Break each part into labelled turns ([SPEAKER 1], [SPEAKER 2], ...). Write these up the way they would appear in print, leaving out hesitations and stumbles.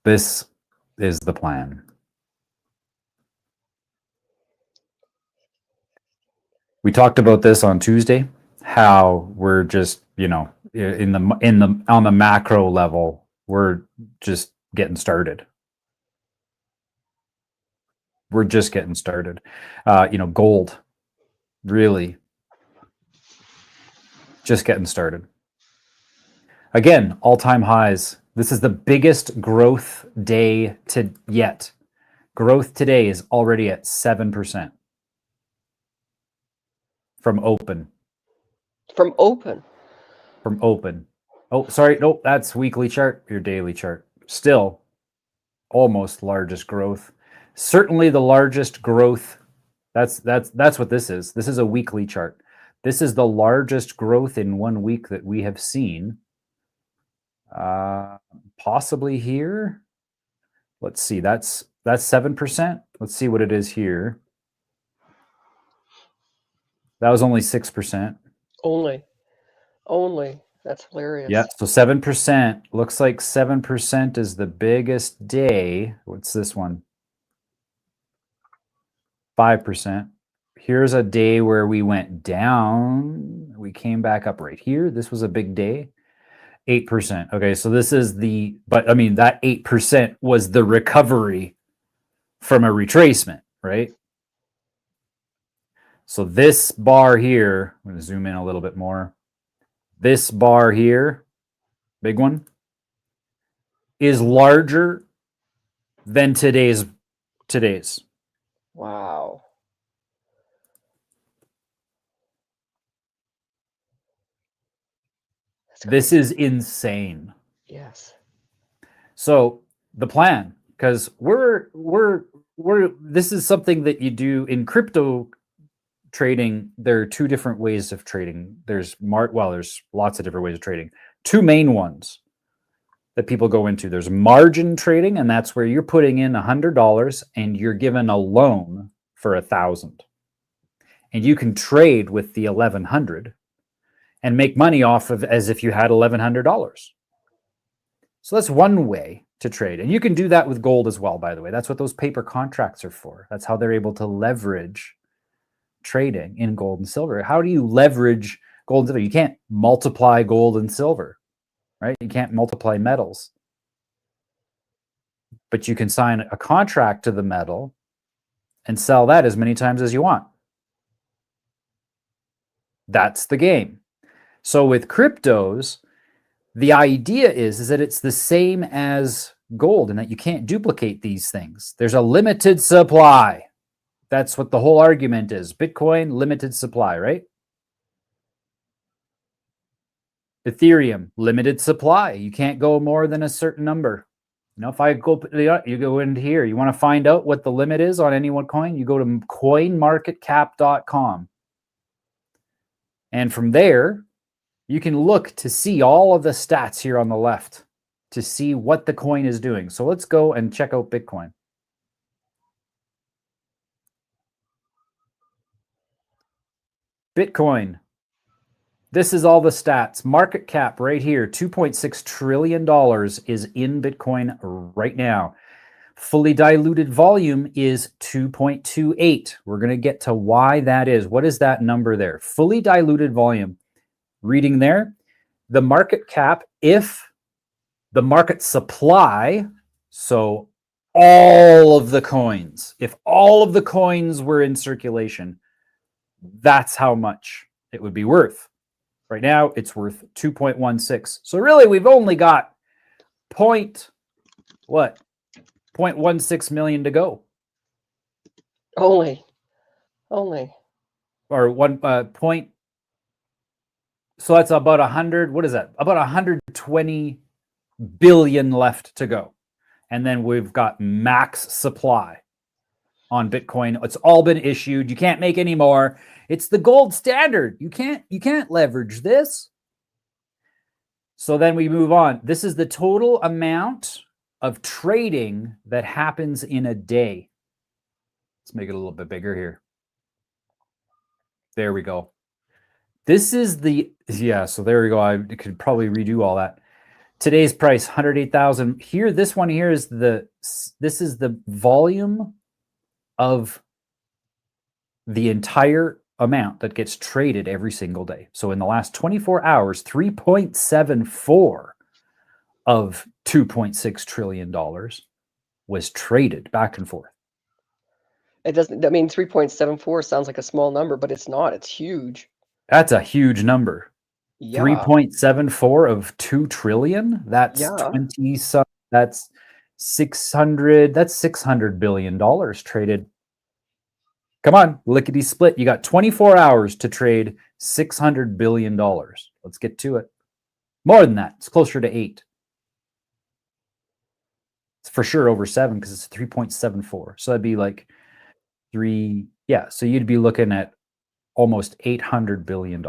[SPEAKER 1] This is the plan. We talked about this on Tuesday, how we're just, on the macro level, we're just getting started. We're just getting started. Gold, really just getting started. Again, all-time highs. This is the biggest growth day yet. Growth today is already at 7% from open.
[SPEAKER 2] From open.
[SPEAKER 1] From open. Oh, sorry. Nope, that's weekly chart, your daily chart. Still almost largest growth. Certainly the largest growth. That's what this is. This is a weekly chart. This is the largest growth in 1 week that we have seen. Possibly here. Let's see. That's 7%. Let's see what it is here. That was only 6%.
[SPEAKER 2] Only. That's hilarious.
[SPEAKER 1] Yeah, so 7%. Looks like 7% is the biggest day. What's this one? 5%. Here's a day where we went down. We came back up right here. This was a big day. 8%. Okay, so this is that 8% was the recovery from a retracement, right? So this bar here, I'm going to zoom in a little bit more. This bar here, big one, is larger than today's.
[SPEAKER 2] Wow.
[SPEAKER 1] This is insane.
[SPEAKER 2] Yes.
[SPEAKER 1] So the plan, because this is something that you do in crypto trading. There are two different ways of trading. There's lots of different ways of trading. Two main ones that people go into. There's margin trading, and that's where you're putting in $100 and you're given a loan for $1,000, and you can trade with the 1,100 and make money off of as if you had $1,100. So that's one way to trade. And you can do that with gold as well, by the way. That's what those paper contracts are for. That's how they're able to leverage trading in gold and silver. How do you leverage gold and silver? You can't multiply gold and silver, right? You can't multiply metals. But you can sign a contract to the metal and sell that as many times as you want. That's the game. So with cryptos, the idea is that it's the same as gold and that you can't duplicate these things. There's a limited supply. That's what the whole argument is. Bitcoin, limited supply, right? Ethereum, limited supply. You can't go more than a certain number. If I go, you go into here. You want to find out what the limit is on any one coin? You go to coinmarketcap.com. And from there, you can look to see all of the stats here on the left to see what the coin is doing. So let's go and check out Bitcoin. Bitcoin. This is all the stats. Market cap right here, $2.6 trillion is in Bitcoin right now. Fully diluted volume is 2.28. We're going to get to why that is. What is that number there? Fully diluted volume. Reading there, the market cap, if the market supply, so all of the coins, if all of the coins were in circulation, that's how much it would be worth. Right now, it's worth 2.16. So really, we've only got 0.16 million to go.
[SPEAKER 2] Only.
[SPEAKER 1] Or one point. So that's about 100. What is that? About 120 billion left to go. And then we've got max supply on Bitcoin. It's all been issued. You can't make any more. It's the gold standard. You can't leverage this. So then we move on. This is the total amount of trading that happens in a day. Let's make it a little bit bigger here. There we go. This is so there we go. I could probably redo all that. Today's price, 108,000. Here, this one here is this is the volume of the entire amount that gets traded every single day. So in the last 24 hours, 3.74 of $2.6 trillion was traded back and forth.
[SPEAKER 2] It doesn't, I mean, 3.74 sounds like a small number, but it's not. It's huge.
[SPEAKER 1] That's a huge number.
[SPEAKER 2] Yeah.
[SPEAKER 1] 3.74 of 2 trillion. That's
[SPEAKER 2] Yeah.
[SPEAKER 1] 20 some, that's 600, that's $600 billion traded. Come on, lickety split. You got 24 hours to trade $600 billion. Let's get to it. More than that. It's closer to 8. It's for sure over 7 because it's 3.74. So that'd be like 3. Yeah. So you'd be looking at almost $800 billion.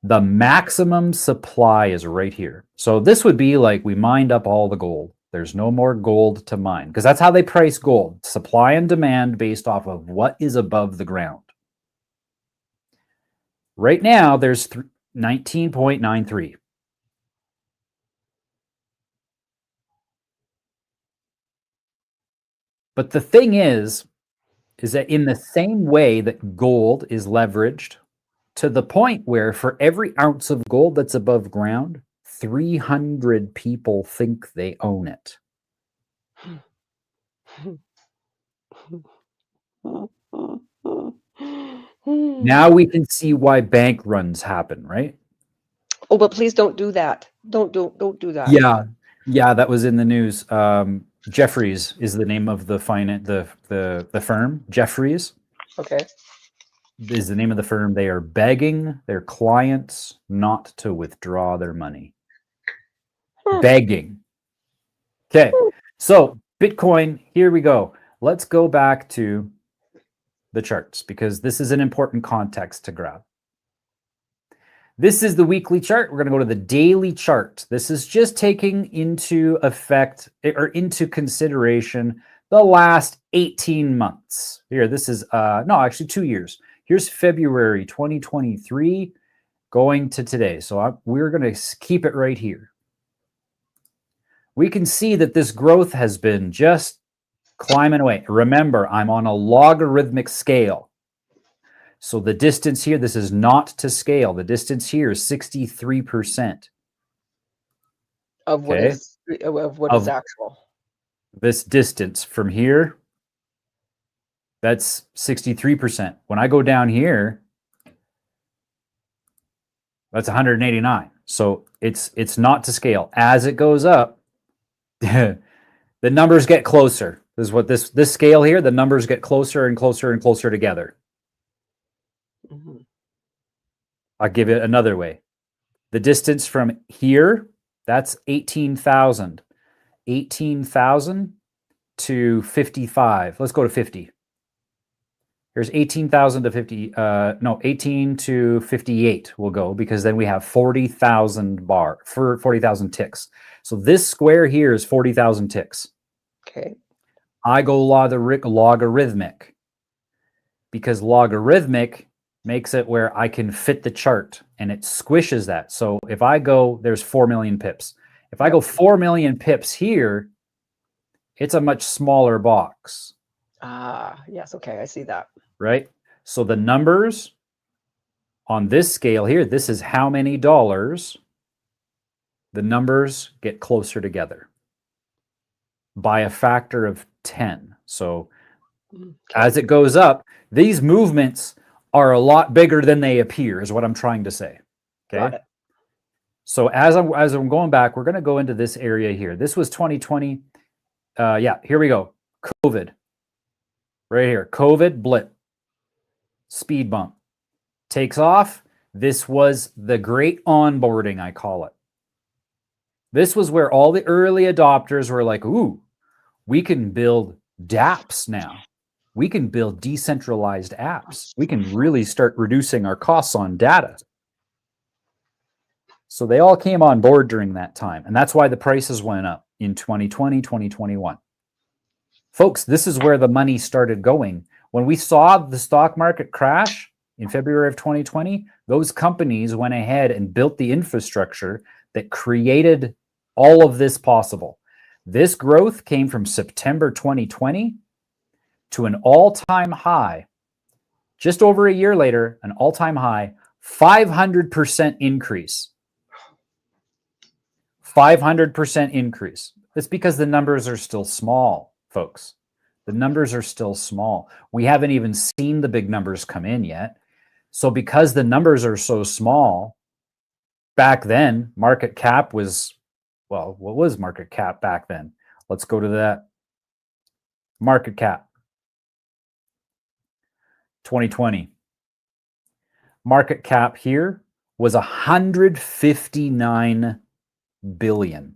[SPEAKER 1] The maximum supply is right here. So this would be like we mined up all the gold. There's no more gold to mine because that's how they price gold. Supply and demand based off of what is above the ground. Right now, there's 19.93. But the thing is that in the same way that gold is leveraged to the point where for every ounce of gold that's above ground, 300 people think they own it. Now we can see why bank runs happen, right?
[SPEAKER 2] Oh, but please don't do that. Don't do that.
[SPEAKER 1] Yeah, that was in the news. Jeffries is the name of the firm. Jeffries.
[SPEAKER 2] Okay.
[SPEAKER 1] Is the name of the firm. They are begging their clients not to withdraw their money. Begging. Okay. So Bitcoin, here we go. Let's go back to the charts because this is an important context to grab. This is the weekly chart. We're going to go to the daily chart. This is just taking into effect or into consideration the last 18 months. Here, this is, no, actually 2 years. Here's February 2023 going to today. So we're going to keep it right here. We can see that this growth has been just climbing away. Remember, I'm on a logarithmic scale. So the distance here, this is not to scale. The distance here is 63%.
[SPEAKER 2] Of what is actual.
[SPEAKER 1] This distance from here, that's 63%. When I go down here, that's 189. So it's not to scale. As it goes up, the numbers get closer. This is what this scale here, the numbers get closer and closer and closer together.
[SPEAKER 2] Mm-hmm.
[SPEAKER 1] I'll give it another way. The distance from here, that's 18,000. 18,000 to 55. Let's go to 50. Here's 18,000 to 50. 18 to 58 will go because then we have 40,000 for 40,000 ticks. So this square here is 40,000 ticks.
[SPEAKER 2] Okay.
[SPEAKER 1] I go logarithmic because logarithmic makes it where I can fit the chart and it squishes that. So if I go, there's 4 million pips. If I go 4 million pips here, it's a much smaller box.
[SPEAKER 2] Yes. Okay. I see that.
[SPEAKER 1] Right? So the numbers on this scale here, this is how many dollars. The numbers get closer together by a factor of 10. So as it goes up, these movements are a lot bigger than they appear, is what I'm trying to say. Okay.
[SPEAKER 2] Got it.
[SPEAKER 1] So as I'm going back, we're going to go into this area here. This was 2020. Yeah, here we go. COVID. Right here. COVID blip. Speed bump. Takes off. This was the great onboarding, I call it. This was where all the early adopters were like, ooh, we can build dApps now. We can build decentralized apps. We can really start reducing our costs on data. So they all came on board during that time. And that's why the prices went up in 2020, 2021. Folks, this is where the money started going. When we saw the stock market crash, in February of 2020, those companies went ahead and built the infrastructure that created all of this possible. This growth came from September 2020 to an all-time high. Just over a year later, an all-time high, 500% increase. 500% increase. It's because the numbers are still small, folks. The numbers are still small. We haven't even seen the big numbers come in yet. So because the numbers are so small, back then, market cap was, well, what was market cap back then? Let's go to that. Market cap. 2020. Market cap here was 159 billion.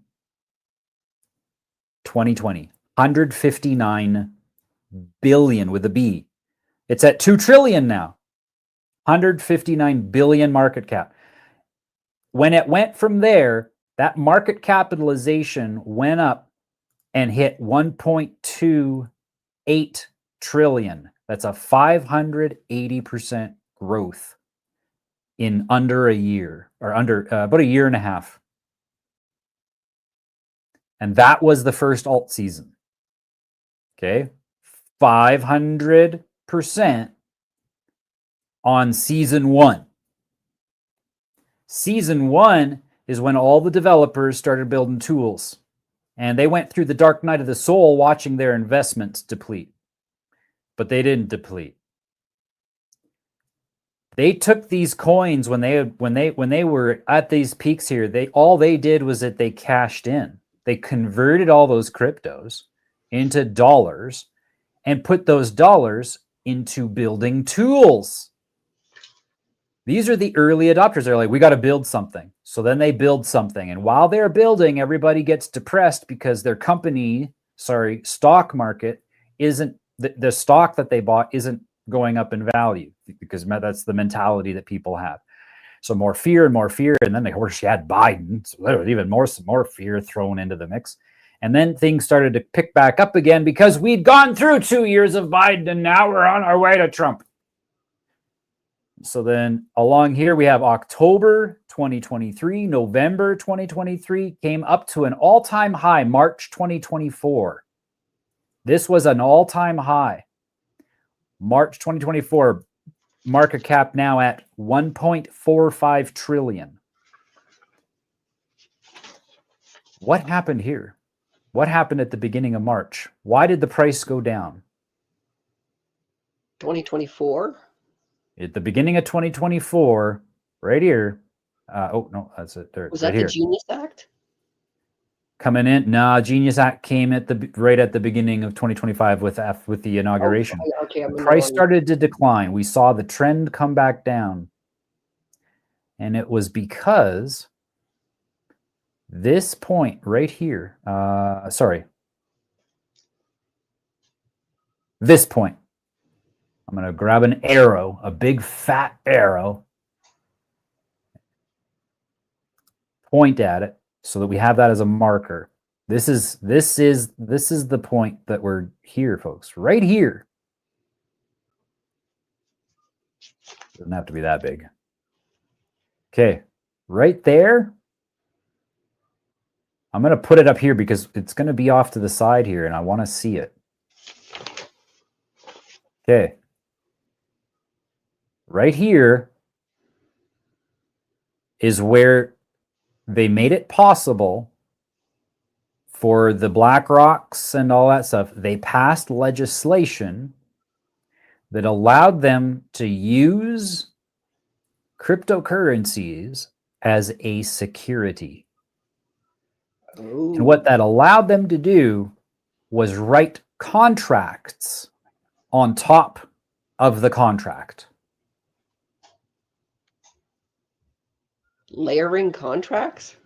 [SPEAKER 1] 2020. 159 billion with a B. It's at 2 trillion now. 159 billion market cap. When it went from there, that market capitalization went up and hit 1.28 trillion. That's a 580% growth in under a year, or under about a year and a half. And that was the first alt season. Okay. 500% on season 1. Season 1 is when all the developers started building tools, and they went through the dark night of the soul watching their investments deplete. But they didn't deplete. They took these coins when they were at these peaks here. All they did was that they cashed in. They converted all those cryptos into dollars and put those dollars into building tools. These are the early adopters. They're like, we got to build something. So then they build something. And while they're building, everybody gets depressed because their stock market isn't, the stock that they bought isn't going up in value, because that's the mentality that people have. So more fear. And then, of course, you had Biden. So there was even some more fear thrown into the mix. And then things started to pick back up again because we'd gone through 2 years of Biden and now we're on our way to Trump. So then along here, we have October 2023, November 2023, came up to an all-time high, March 2024. This was an all-time high. March 2024, market cap now at 1.45 trillion. What happened here? What happened at the beginning of March? Why did the price go down?
[SPEAKER 2] 2024?
[SPEAKER 1] At the beginning of 2024, right here. Oh, no, that's it. There,
[SPEAKER 2] was
[SPEAKER 1] right
[SPEAKER 2] that
[SPEAKER 1] here.
[SPEAKER 2] the Genius Act?
[SPEAKER 1] Coming in? Nah, Genius Act came right at the beginning of 2025 with the inauguration.
[SPEAKER 2] Oh, okay,
[SPEAKER 1] the price started to decline. We saw the trend come back down. And it was because this point right here, this point. I'm going to grab an arrow, a big fat arrow, point at it so that we have that as a marker. This is the point that we're here, folks, right here. Doesn't have to be that big. Okay, right there. I'm going to put it up here because it's going to be off to the side here and I want to see it. Okay. Right here is where they made it possible for the BlackRocks and all that stuff. They passed legislation that allowed them to use cryptocurrencies as a security.
[SPEAKER 2] Ooh.
[SPEAKER 1] And what that allowed them to do was write contracts on top of the contract.
[SPEAKER 2] Layering contracts?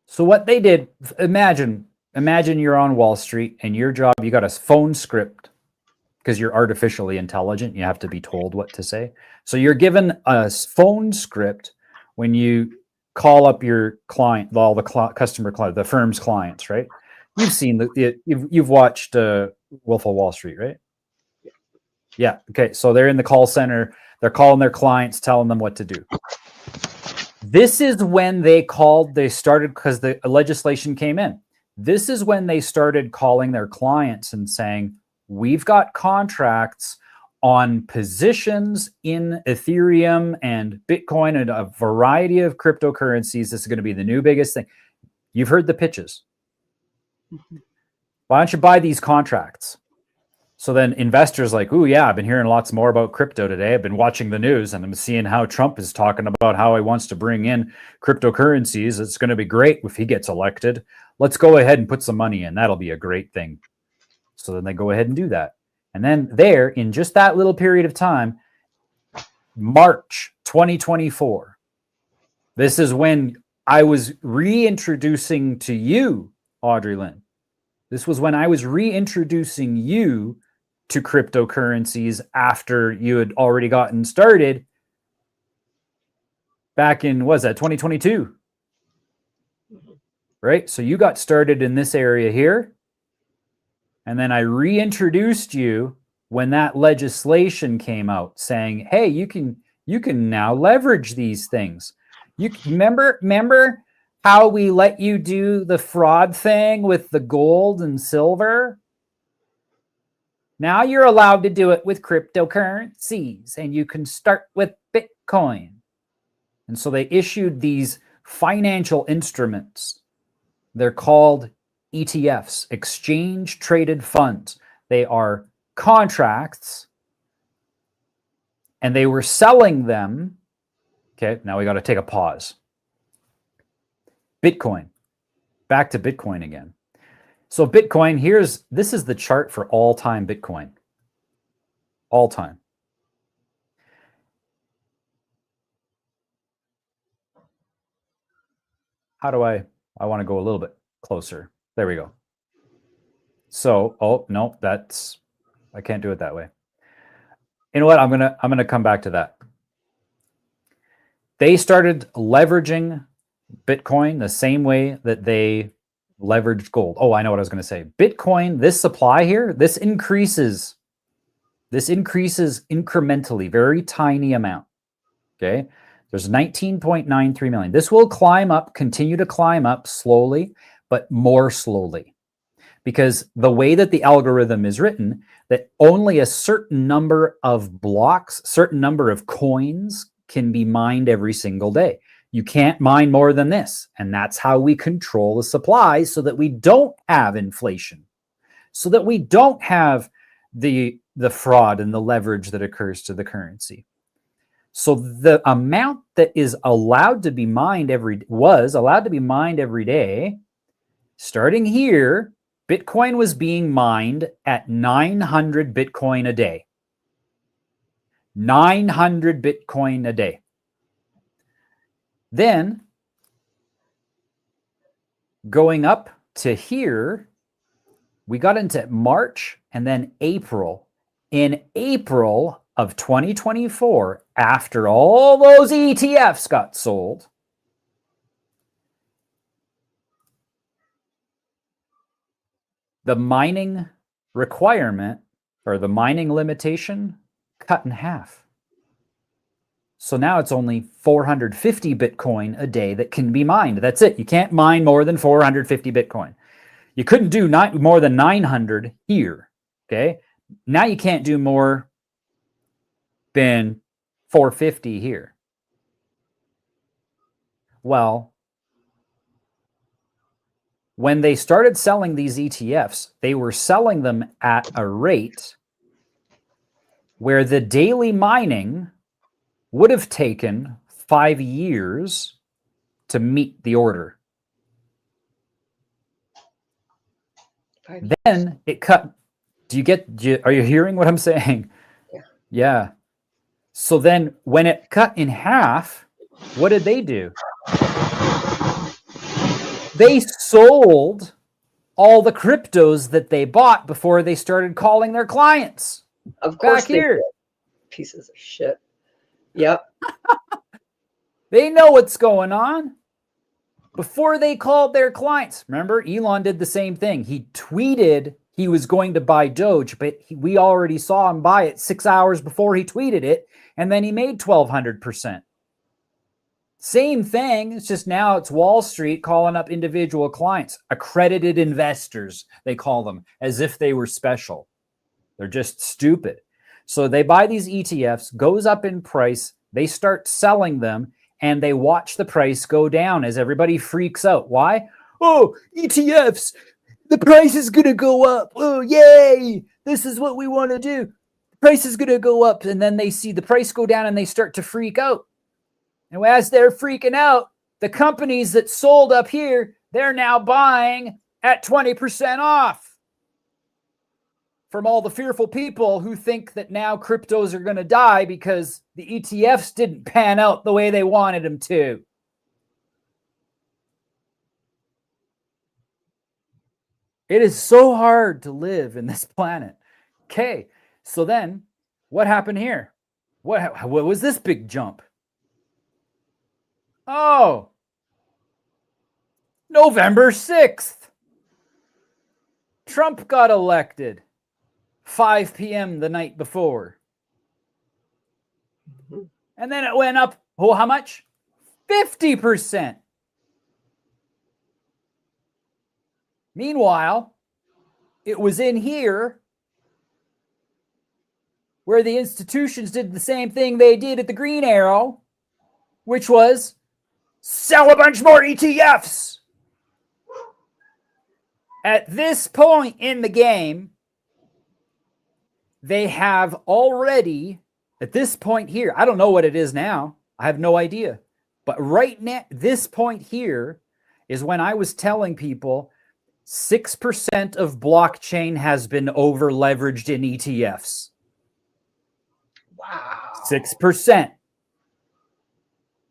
[SPEAKER 1] So what they did, imagine you're on Wall Street and your job, you got a phone script because you're artificially intelligent. You have to be told what to say. So you're given a phone script when you call up your client, all the customer client, the firm's clients, right? You've seen you've watched Wolf of Wall Street, right? Yeah. Okay. So they're in the call center. They're calling their clients, telling them what to do. This is when they started, because the legislation came in. This is when they started calling their clients and saying, we've got contracts on positions in Ethereum and Bitcoin and a variety of cryptocurrencies. This is going to be the new biggest thing. You've heard the pitches. Why don't you buy these contracts? So then investors like, oh yeah, I've been hearing lots more about crypto today. I've been watching the news and I'm seeing how Trump is talking about how he wants to bring in cryptocurrencies. It's going to be great if he gets elected. Let's go ahead and put some money in. That'll be a great thing. So then they go ahead and do that. And then there, in just that little period of time, March 2024, this is when I was reintroducing to you, Audrey Lynn. This was when I was reintroducing you to cryptocurrencies after you had already gotten started back in, what was that, 2022? Right? So you got started in this area here. And then I reintroduced you when that legislation came out saying, hey, you can now leverage these things. You remember how we let you do the fraud thing with the gold and silver? Now you're allowed to do it with cryptocurrencies, and you can start with Bitcoin. And so they issued these financial instruments. They're called ETFs, exchange traded funds. They are contracts, and they were selling them. Okay, now we got to take a pause. Bitcoin. Back to Bitcoin again. So Bitcoin, this is the chart for all-time Bitcoin. All time. How do I want to go a little bit closer. There we go. So, oh, no, I can't do it that way. You know what? I'm going to come back to that. They started leveraging Bitcoin the same way that they leveraged gold. Oh, I know what I was going to say. Bitcoin, this supply here, this increases incrementally, very tiny amount. Okay. There's 19.93 million. This will continue to climb up slowly, but more slowly. Because the way that the algorithm is written, that only a certain number of blocks, certain number of coins can be mined every single day. You can't mine more than this. And that's how we control the supply, so that we don't have inflation, so that we don't have the fraud and the leverage that occurs to the currency. So the amount that is allowed to be mined every day, starting here, Bitcoin was being mined at 900 Bitcoin a day. 900 Bitcoin a day. Then, going up to here, we got into March and then April. In April of 2024, after all those ETFs got sold, the mining requirement, or the mining limitation, cut in half. So now it's only 450 Bitcoin a day that can be mined. That's it. You can't mine more than 450 Bitcoin. You couldn't do more than 900 here. Okay. Now you can't do more than 450 here. Well, when they started selling these ETFs, they were selling them at a rate where the daily mining would have taken 5 years to meet the order. Then it cut. Are you hearing what I'm saying?
[SPEAKER 2] Yeah.
[SPEAKER 1] Yeah. So then when it cut in half, what did they do? They sold all the cryptos that they bought before they started calling their clients.
[SPEAKER 2] Of course,
[SPEAKER 1] back here.
[SPEAKER 2] Pieces of shit. Yep.
[SPEAKER 1] They know what's going on before they called their clients. Remember, Elon did the same thing. He tweeted he was going to buy Doge, but we already saw him buy it 6 hours before he tweeted it, and then he made 1,200%. Same thing. It's just now it's Wall Street calling up individual clients, accredited investors, they call them, as if they were special. They're just stupid. So they buy these ETFs, goes up in price, they start selling them, and they watch the price go down as everybody freaks out. Why? Oh, ETFs, the price is going to go up. Oh, yay. This is what we want to do. The price is going to go up. And then they see the price go down and they start to freak out. And as they're freaking out, the companies that sold up here, they're now buying at 20% off from all the fearful people who think that now cryptos are going to die because the ETFs didn't pan out the way they wanted them to. It is so hard to live in this planet. Okay, so then what happened here? What was this big jump? Oh, November 6th. Trump got elected 5 p.m. the night before. And then it went up, oh, how much? 50%. Meanwhile, it was in here where the institutions did the same thing they did at the Green Arrow, which was sell a bunch more ETFs. At this point in the game, they have already, at this point here, I don't know what it is now. I have no idea. But right now, this point here is when I was telling people 6% of blockchain has been over leveraged in ETFs.
[SPEAKER 2] Wow.
[SPEAKER 1] 6%.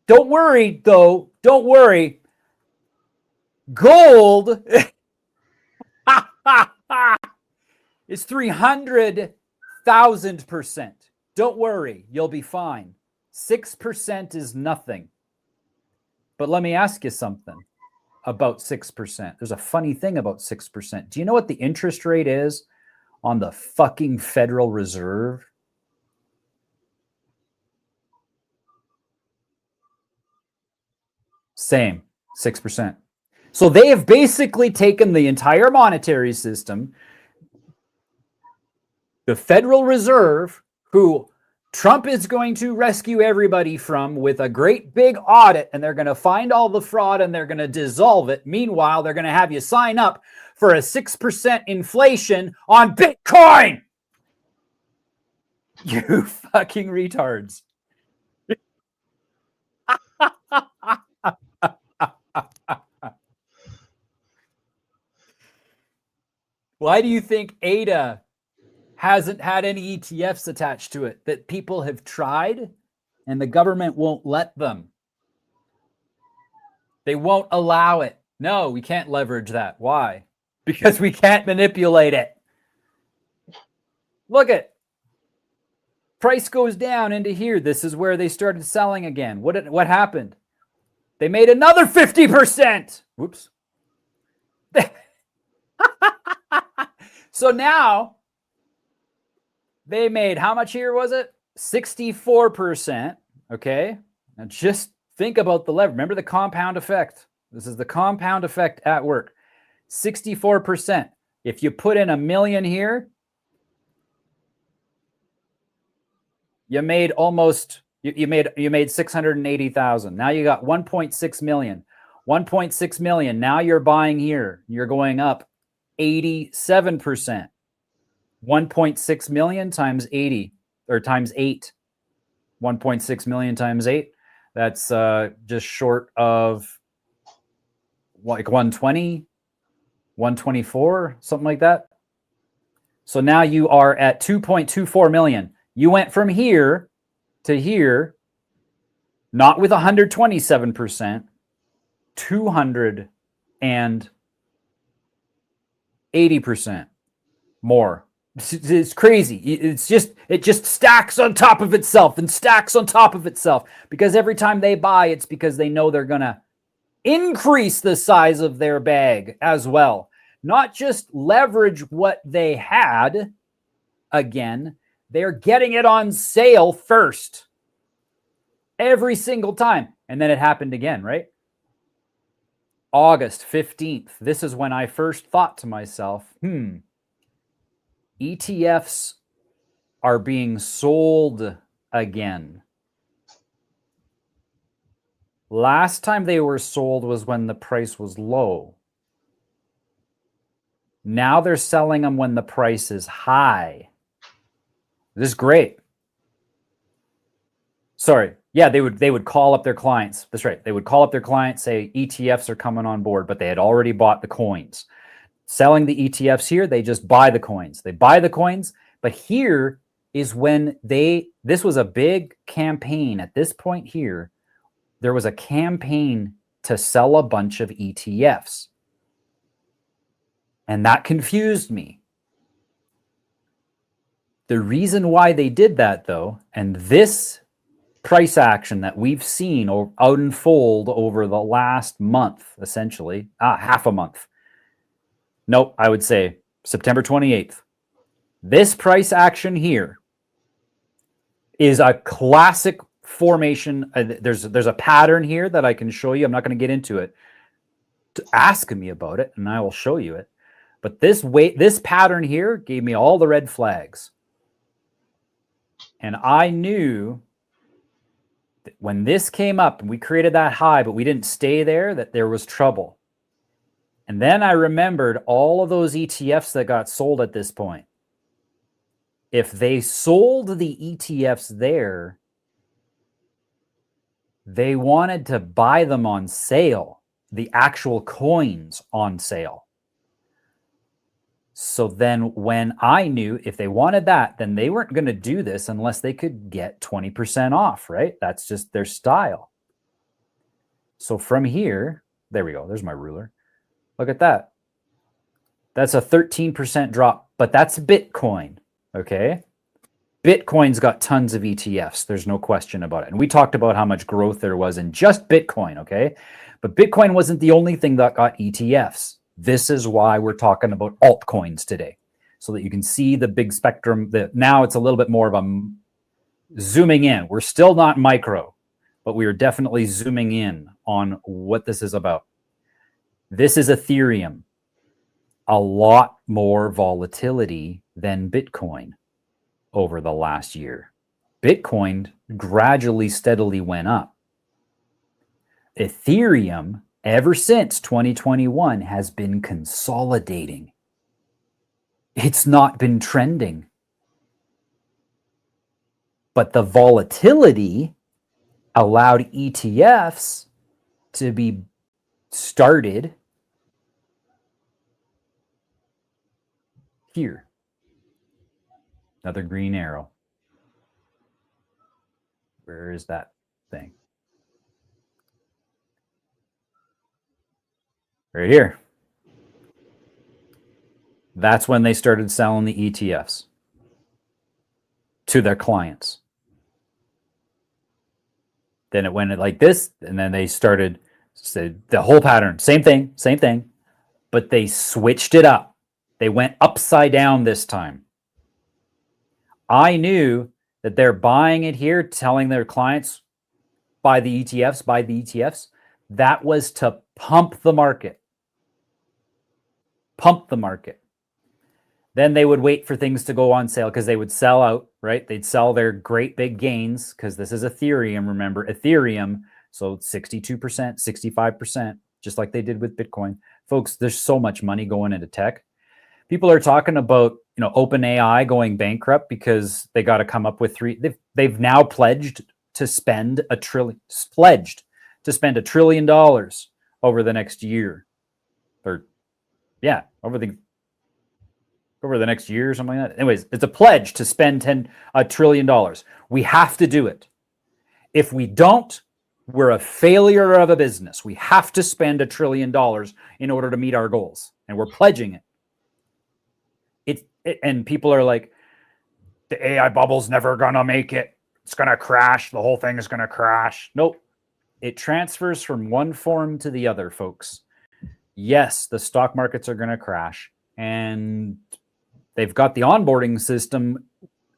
[SPEAKER 1] Don't worry, though. Don't worry. Gold is 300,000%. Don't worry. You'll be fine. 6% is nothing. But let me ask you something about 6%. There's a funny thing about 6%. Do you know what the interest rate is on the fucking Federal Reserve? Same, 6%. So they have basically taken the entire monetary system, the Federal Reserve, who Trump is going to rescue everybody from with a great big audit, and they're going to find all the fraud and they're going to dissolve it. Meanwhile, they're going to have you sign up for a 6% inflation on Bitcoin. You fucking retards. Why do you think ADA hasn't had any ETFs attached to it? That people have tried and the government won't let them. They won't allow it. No, we can't leverage that. Why? Because we can't manipulate it. Look at price goes down into here. This is where they started selling again. What happened? They made another 50%. Whoops. So now they made, how much here was it? 64%. Okay. Now just think about the lever. Remember the compound effect. This is the compound effect at work. 64%. If you put in $1 million here, you made almost, you made 680,000. Now you got 1.6 million. 1.6 million. Now you're buying here. You're going up 87%. 1.6 million times 80 or times 8. 1.6 million times 8. That's just short of like 120, 124, something like that. So now you are at 2.24 million. You went from here to here, not with 127%, 280% more. It's crazy. It just stacks on top of itself and stacks on top of itself, because every time they buy, it's because they know they're going to increase the size of their bag as well. not just leverage what they had again, they're getting it on sale first every single time. And then it happened again, right? August 15th. This is when I first thought to myself, ETFs are being sold again. Last time they were sold was when the price was low. Now they're selling them when the price is high. This is great. Sorry. Yeah, they would call up their clients. That's right. They would call up their clients, say ETFs are coming on board, but they had already bought the coins. Selling the ETFs here, they just buy the coins. They buy the coins, but here is when this was a big campaign. At this point here, there was a campaign to sell a bunch of ETFs. And that confused me. The reason why they did that, though, and this price action that we've seen unfold over the last month, essentially, half a month. Nope, I would say September 28th. This price action here is a classic formation. There's a pattern here that I can show you. I'm not going to get into it. Ask me about it, and I will show you it. But this pattern here gave me all the red flags. And I knew that when this came up and we created that high, but we didn't stay there, that there was trouble. And then I remembered all of those ETFs that got sold at this point. If they sold the ETFs there, they wanted to buy them on sale, the actual coins on sale. So then when I knew if they wanted that, then they weren't going to do this unless they could get 20% off, right? That's just their style. So from here, there we go. There's my ruler. Look at that. That's a 13% drop, but that's Bitcoin, okay? Bitcoin's got tons of ETFs. There's no question about it. And we talked about how much growth there was in just Bitcoin, okay? But Bitcoin wasn't the only thing that got ETFs. This is why we're talking about altcoins today, so that you can see the big spectrum. That now it's a little bit more of a zooming in. We're still not micro, but we are definitely zooming in on what this is about. This is Ethereum. A lot more volatility than Bitcoin over the last year. Bitcoin gradually, steadily went up. Ethereum, ever since 2021, has been consolidating. It's not been trending. But the volatility allowed ETFs to be started here. Another green arrow. Where is that thing? Right here. That's when they started selling the ETFs to their clients. Then it went like this, and then they started the whole pattern. Same thing, but they switched it up. They went upside down this time. I knew that they're buying it here, telling their clients, buy the ETFs. That was to pump the market. Then they would wait for things to go on sale because they would sell out, right? They'd sell their great big gains because this is Ethereum, remember? Ethereum, so 62%, 65%, just like they did with Bitcoin. Folks, there's so much money going into tech. People are talking about, OpenAI going bankrupt because they got to come up with they've now pledged to spend $1 trillion over the next year. Over the next year or something like that. Anyways, it's a pledge to spend $1 trillion. We have to do it. If we don't, we're a failure of a business. We have to spend $1 trillion in order to meet our goals, and we're pledging it. And people are like, the AI bubble's never gonna make it. It's gonna crash. The whole thing is gonna crash. Nope. It transfers from one form to the other, folks. yes, the stock markets are going to crash, and they've got the onboarding system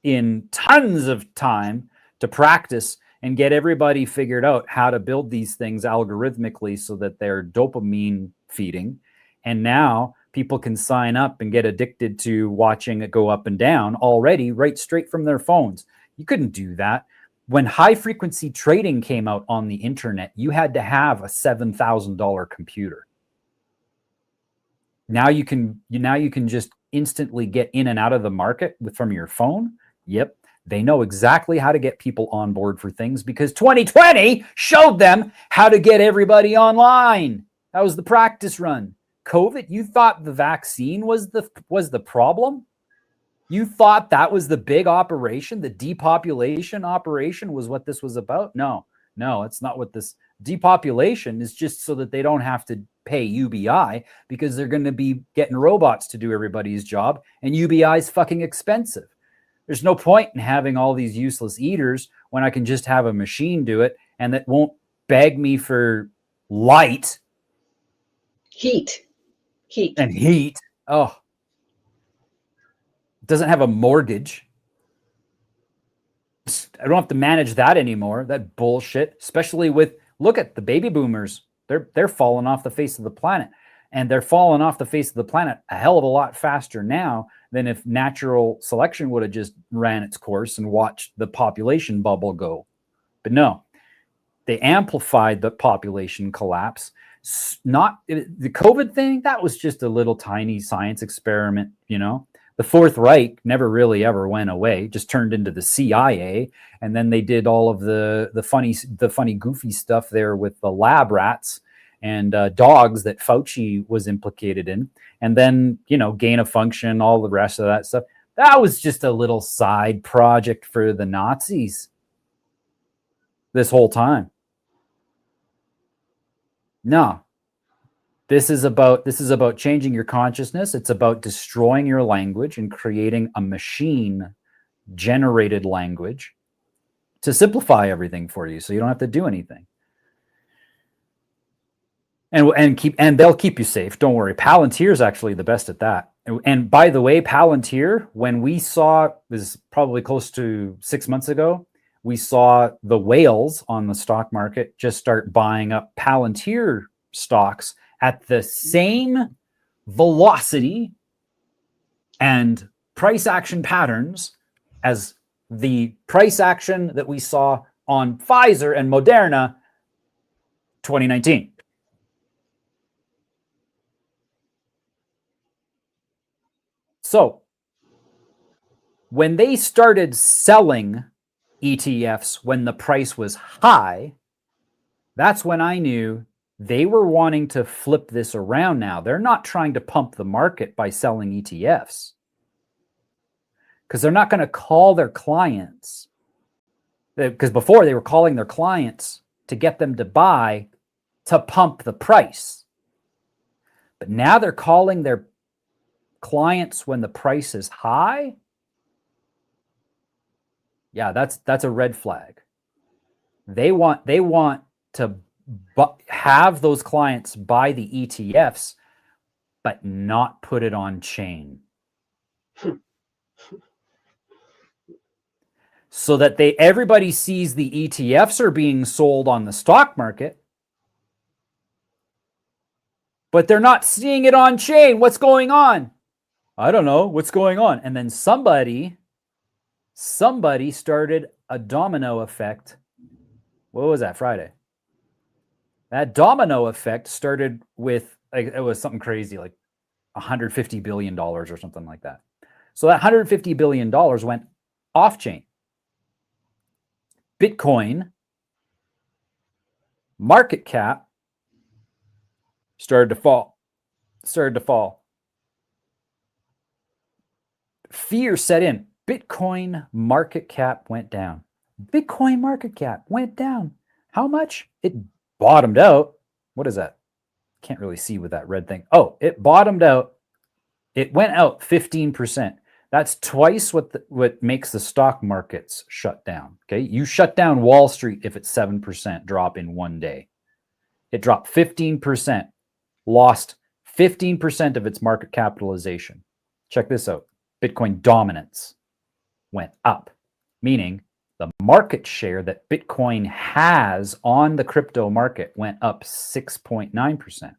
[SPEAKER 1] in tons of time to practice and get everybody figured out how to build these things algorithmically so that they're dopamine feeding. And now people can sign up and get addicted to watching it go up and down already right straight from their phones. You couldn't do that. When high frequency trading came out on the internet, you had to have a $7,000 computer. Now you can just instantly get in and out of the market from your phone. Yep. They know exactly how to get people on board for things because 2020 showed them how to get everybody online. That was the practice run. COVID, you thought the vaccine was the problem? You thought that was the big operation? The depopulation operation was what this was about? No, it's not what this depopulation is, just so that they don't have to pay UBI because they're going to be getting robots to do everybody's job, and UBI is fucking expensive. There's no point in having all these useless eaters when I can just have a machine do it and that won't beg me for light.
[SPEAKER 2] Heat.
[SPEAKER 1] And heat. Oh. It doesn't have a mortgage. I don't have to manage that anymore. That bullshit. Especially with, look at the baby boomers. They're falling off the face of the planet. And they're falling off the face of the planet a hell of a lot faster now than if natural selection would have just ran its course and watched the population bubble go. But no, they amplified the population collapse. Not the COVID thing. That was just a little tiny science experiment. The Fourth Reich never really ever went away, just turned into the CIA. And then they did all of the funny, goofy stuff there with the lab rats and dogs that Fauci was implicated in. And then, gain of function, all the rest of that stuff. That was just a little side project for the Nazis this whole time. No. This is about changing your consciousness. It's about destroying your language and creating a machine-generated language to simplify everything for you so you don't have to do anything. And they'll keep you safe. Don't worry. Palantir is actually the best at that. And by the way, Palantir, when we saw, it was probably close to 6 months ago, we saw the whales on the stock market just start buying up Palantir stocks at the same velocity and price action patterns as the price action that we saw on Pfizer and Moderna 2019. So when they started selling ETFs when the price was high, that's when I knew they were wanting to flip this around now. They're not trying to pump the market by selling ETFs because they're not going to call their clients. Because before they were calling their clients to get them to buy to pump the price. But now they're calling their clients when the price is high. Yeah, that's a red flag. They want to have those clients buy the ETFs, but not put it on chain. So that everybody sees the ETFs are being sold on the stock market, but they're not seeing it on chain. What's going on? I don't know what's going on. And then somebody started a domino effect. What was that, Friday? That domino effect started with, it was something crazy, like $150 billion or something like that. So that $150 billion went off chain. Bitcoin market cap started to fall. Fear set in. Bitcoin market cap went down. How much? It bottomed out. What is that? Can't really see with that red thing. Oh, it bottomed out. It went out 15%. That's twice what makes the stock markets shut down. Okay, you shut down Wall Street if it's 7% drop in one day. It dropped 15%, lost 15% of its market capitalization. Check this out. Bitcoin dominance went up, meaning the market share that Bitcoin has on the crypto market went up 6.9%.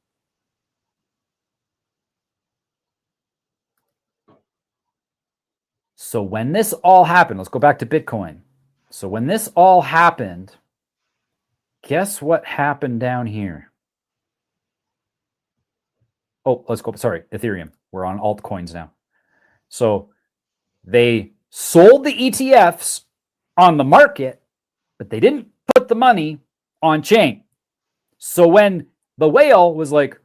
[SPEAKER 1] So when this all happened, let's go back to Bitcoin. So when this all happened, guess what happened down here? Oh, let's go. Sorry, Ethereum. We're on altcoins now. So they sold the ETFs on the market, but they didn't put the money on chain. So when the whale was like,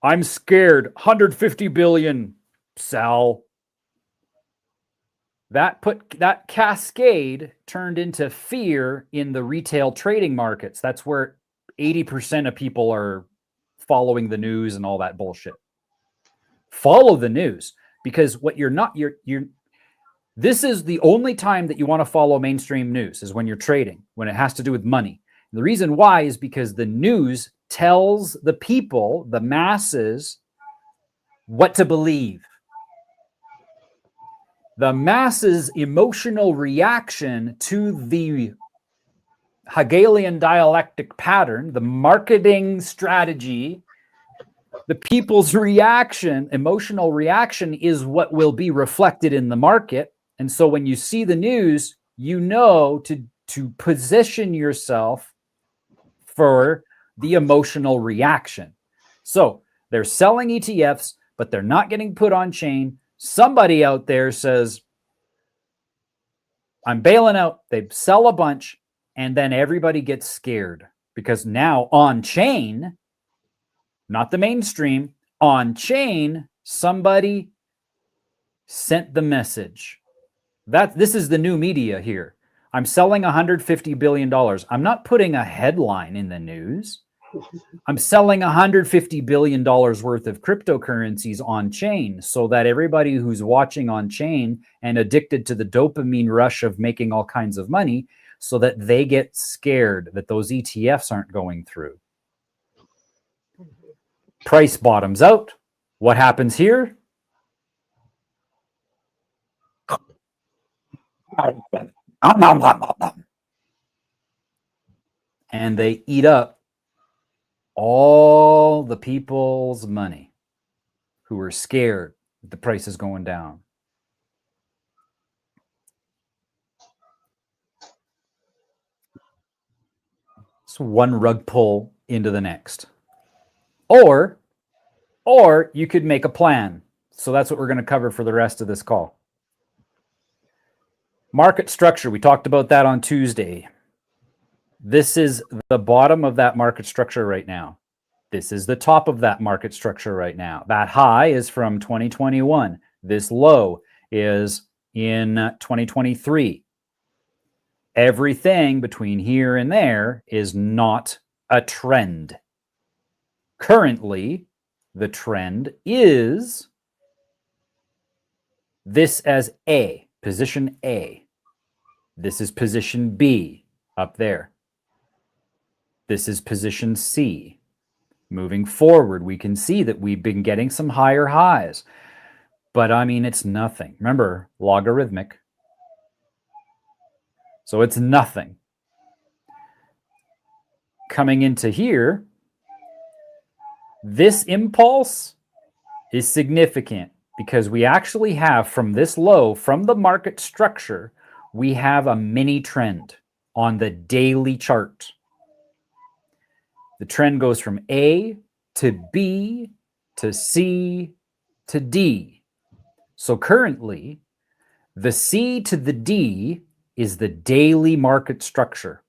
[SPEAKER 1] I'm scared, 150 billion, sell. That cascade turned into fear in the retail trading markets. That's where 80% of people are following the news and all that bullshit. Follow the news, because what this is the only time that you want to follow mainstream news, is when you're trading, when it has to do with money. And the reason why is because the news tells the people, the masses, what to believe. The masses' emotional reaction to the Hegelian dialectic pattern, the marketing strategy, the people's reaction, emotional reaction, is what will be reflected in the market. And so when you see the news, you know to position yourself for the emotional reaction. So they're selling ETFs, but they're not getting put on chain. Somebody out there says, I'm bailing out. They sell a bunch, and then everybody gets scared, because now on chain, not the mainstream, on chain, somebody sent the message. This is the new media here. I'm selling $150 billion. I'm not putting a headline in the news. I'm selling $150 billion worth of cryptocurrencies on chain, so that everybody who's watching on chain and addicted to the dopamine rush of making all kinds of money, so that they get scared that those ETFs aren't going through. Price bottoms out. What happens here? And they eat up all the people's money who are scared that the price is going down. It's one rug pull into the next. Or you could make a plan. So that's what we're going to cover for the rest of this call. Market structure. We talked about that on Tuesday. This is the bottom of that market structure right now. This is the top of that market structure right now. That high is from 2021. This low is in 2023. Everything between here and there is not a trend. Currently, the trend is this as A, position A. This is position B up there. This is position C. Moving forward, we can see that we've been getting some higher highs. But I mean, it's nothing. Remember, logarithmic. So it's nothing. Coming into here, this impulse is significant, because we actually have, from this low, from the market structure, we have a mini trend on the daily chart. The trend goes from A to B to C to D. So currently, the C to the D is the daily market structure.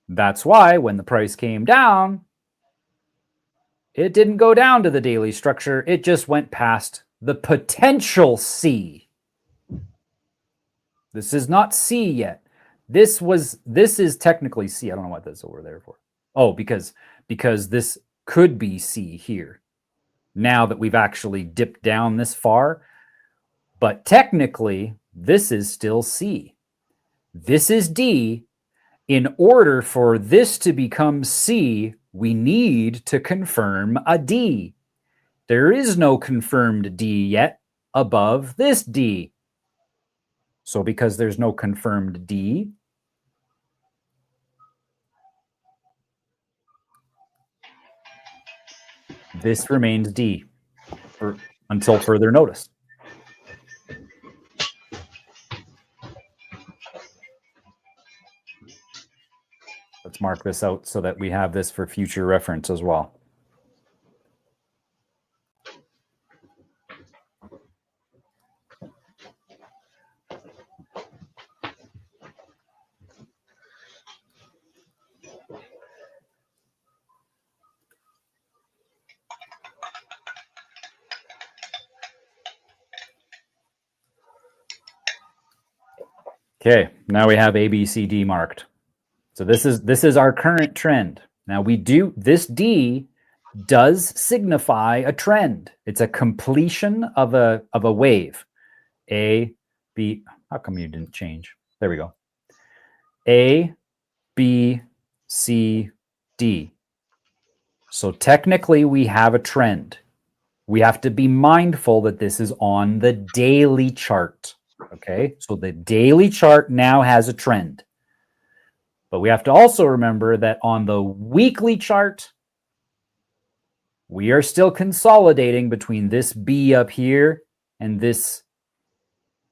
[SPEAKER 1] That's why when the price came down, it didn't go down to the daily structure. It just went past the potential C. This is not C yet. This is technically C. I don't know what that's over there for. Oh, because this could be C here, now that we've actually dipped down this far. But technically, this is still C. This is D. In order for this to become C, we need to confirm a D. There is no confirmed D yet above this D. So because there's no confirmed D, this remains D until further notice. Let's mark this out so that we have this for future reference as well. Okay, now we have A, B, C, D marked. So this is our current trend. Now this D does signify a trend. It's a completion of a wave. A, B, how come you didn't change? There we go. A, B, C, D. So technically we have a trend. We have to be mindful that this is on the daily chart. Okay, so the daily chart now has a trend. But we have to also remember that on the weekly chart, we are still consolidating between this B up here and this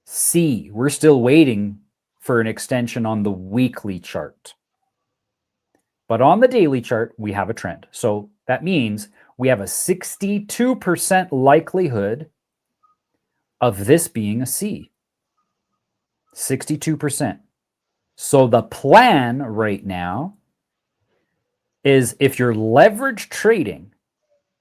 [SPEAKER 1] C. We're still waiting for an extension on the weekly chart. But on the daily chart, we have a trend. So that means we have a 62% likelihood of this being a C. 62%. So the plan right now is if you're leverage trading,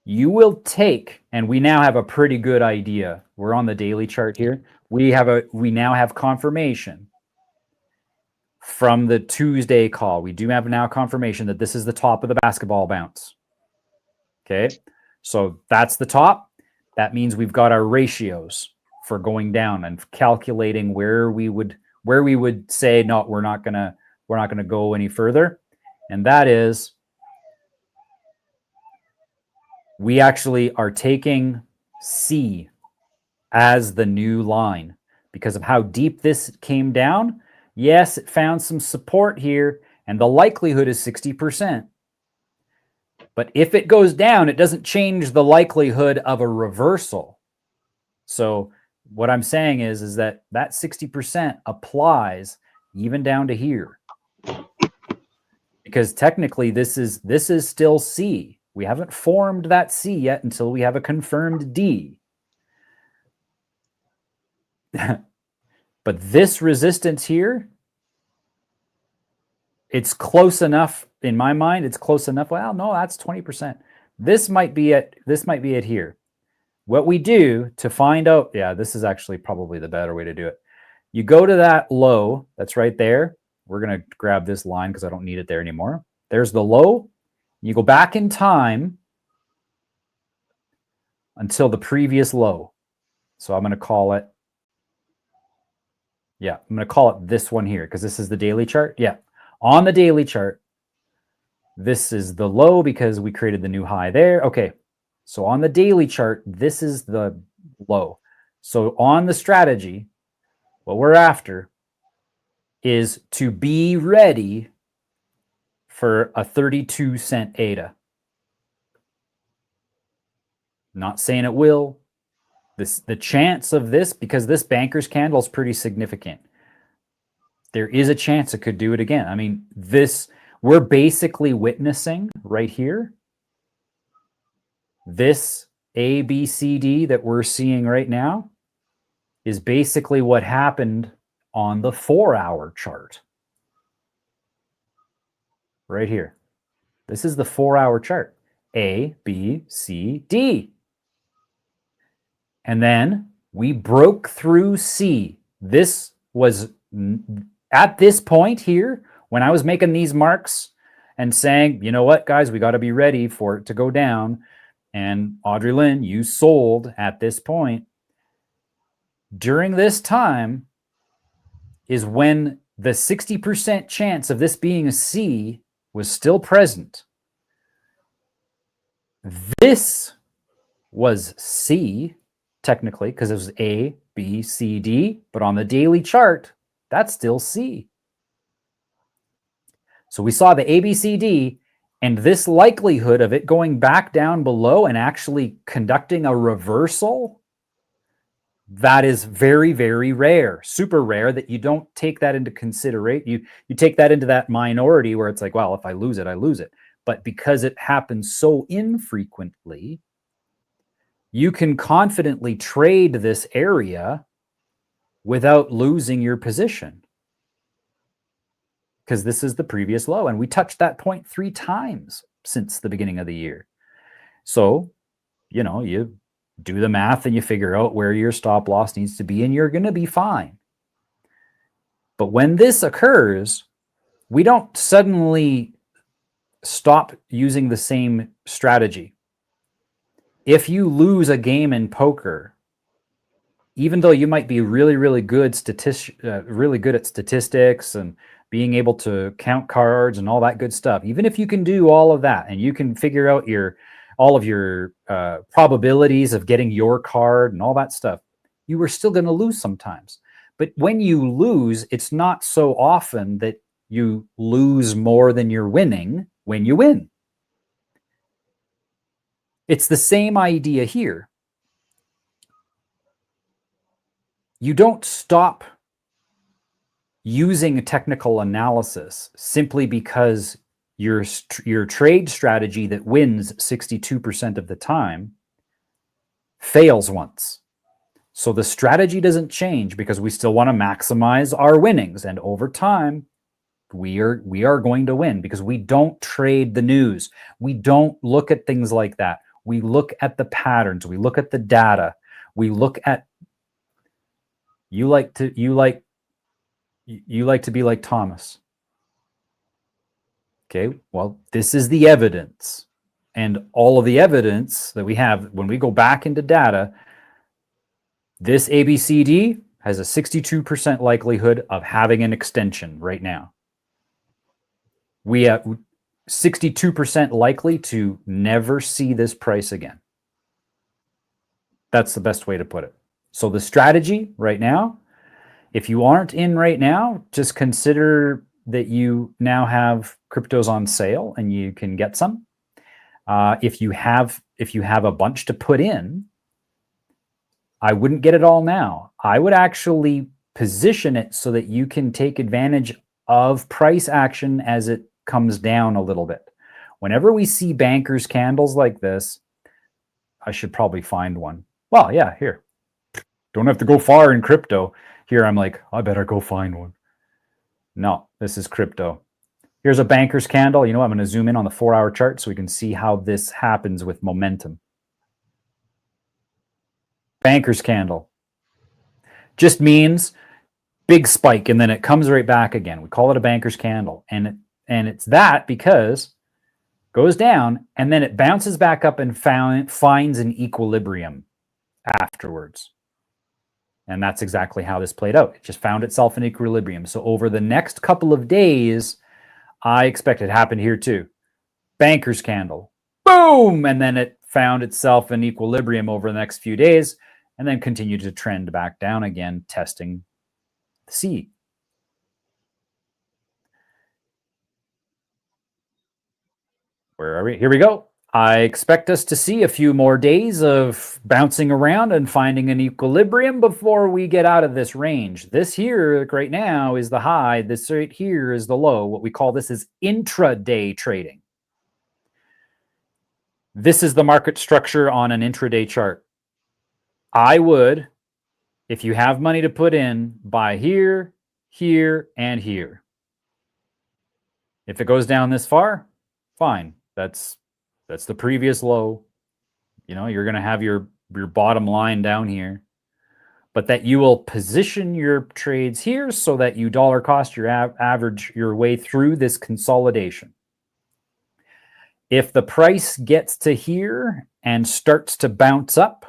[SPEAKER 1] you will take, and we now have a pretty good idea. We're on the daily chart here. We now have confirmation from the Tuesday call. We do have now confirmation that this is the top of the basketball bounce. Okay, so that's the top. That means we've got our ratios for going down and calculating where we would say no, we're not gonna go any further, and that is we actually are taking C as the new line because of how deep this came down. Yes, it found some support here, and the likelihood is 60%. But if it goes down, it doesn't change the likelihood of a reversal. So what I'm saying is that 60% applies even down to here. Because technically this is still C. We haven't formed that C yet until we have a confirmed D. But this resistance here, it's close enough in my mind. It's close enough. Well, no, that's 20%. This might be it here. What we do to find out, yeah, this is actually probably the better way to do it. You go to that low that's right there. We're going to grab this line because I don't need it there anymore. There's the low. You go back in time until the previous low. So I'm going to call it, yeah, I'm going to call it this one here because this is the daily chart. Yeah, on the daily chart, this is the low because we created the new high there. Okay, so on the daily chart, this is the low. So on the strategy, what we're after is to be ready for a 32-cent ADA. Not saying it will. The chance of this, because this banker's candle is pretty significant, there is a chance it could do it again. I mean, we're basically witnessing right here, this A, B, C, D that we're seeing right now is basically what happened on the 4-hour chart. Right here. This is the 4-hour chart. A, B, C, D. And then we broke through C. This was at this point here, when I was making these marks and saying, you know what, guys, we got to be ready for it to go down. And Audrey Lynn, you sold at this point. During this time is when the 60% chance of this being a C was still present. This was C, technically, because it was A, B, C, D, but on the daily chart, that's still C. So we saw the A, B, C, D, and this likelihood of it going back down below and actually conducting a reversal, that is very, very rare, super rare, that you don't take that into consideration. You take that into that minority where it's like, well, if I lose it, I lose it. But because it happens so infrequently, you can confidently trade this area without losing your position, because this is the previous low. And we touched that point 3 times since the beginning of the year. So, you do the math and you figure out where your stop loss needs to be, and you're going to be fine. But when this occurs, we don't suddenly stop using the same strategy. If you lose a game in poker, even though you might be really, really good at statistics and being able to count cards and all that good stuff, even if you can do all of that and you can figure out all of your probabilities of getting your card and all that stuff, you are still going to lose sometimes. But when you lose, it's not so often that you lose more than you're winning when you win. It's the same idea here. You don't stop using a technical analysis simply because your trade strategy that wins 62% of the time fails once. So the strategy doesn't change because we still want to maximize our winnings. And over time, we are going to win because we don't trade the news. We don't look at things like that. We look at the patterns. We look at the data. We look at, you like to be like Thomas. Okay, well, this is the evidence. And all of the evidence that we have, when we go back into data, this ABCD has a 62% likelihood of having an extension right now. We have 62% likely to never see this price again. That's the best way to put it. So the strategy right now, if you aren't in right now, just consider that you now have cryptos on sale and you can get some. If you have a bunch to put in, I wouldn't get it all now. I would actually position it so that you can take advantage of price action as it comes down a little bit. Whenever we see bankers candles like this, I should probably find one. Well, yeah, here. Don't have to go far in crypto. Here I'm like, I better go find one. No, this is crypto. Here's a banker's candle. I'm going to zoom in on the 4-hour chart so we can see how this happens with momentum. Banker's candle just means big spike and then it comes right back again. We call it a banker's candle. And it's that because it goes down and then it bounces back up and finds an equilibrium afterwards. And that's exactly how this played out. It just found itself in equilibrium. So over the next couple of days, I expect it happened here too. Banker's candle, boom! And then it found itself in equilibrium over the next few days and then continued to trend back down again, testing the C. Where are we? Here we go. I expect us to see a few more days of bouncing around and finding an equilibrium before we get out of this range. This here right now is the high. This right here is the low. What we call this is intraday trading. This is the market structure on an intraday chart. I would, if you have money to put in, buy here, here, and here. If it goes down this far, fine. That's the previous low. You're going to have your bottom line down here. But that you will position your trades here so that you dollar cost your average your way through this consolidation. If the price gets to here and starts to bounce up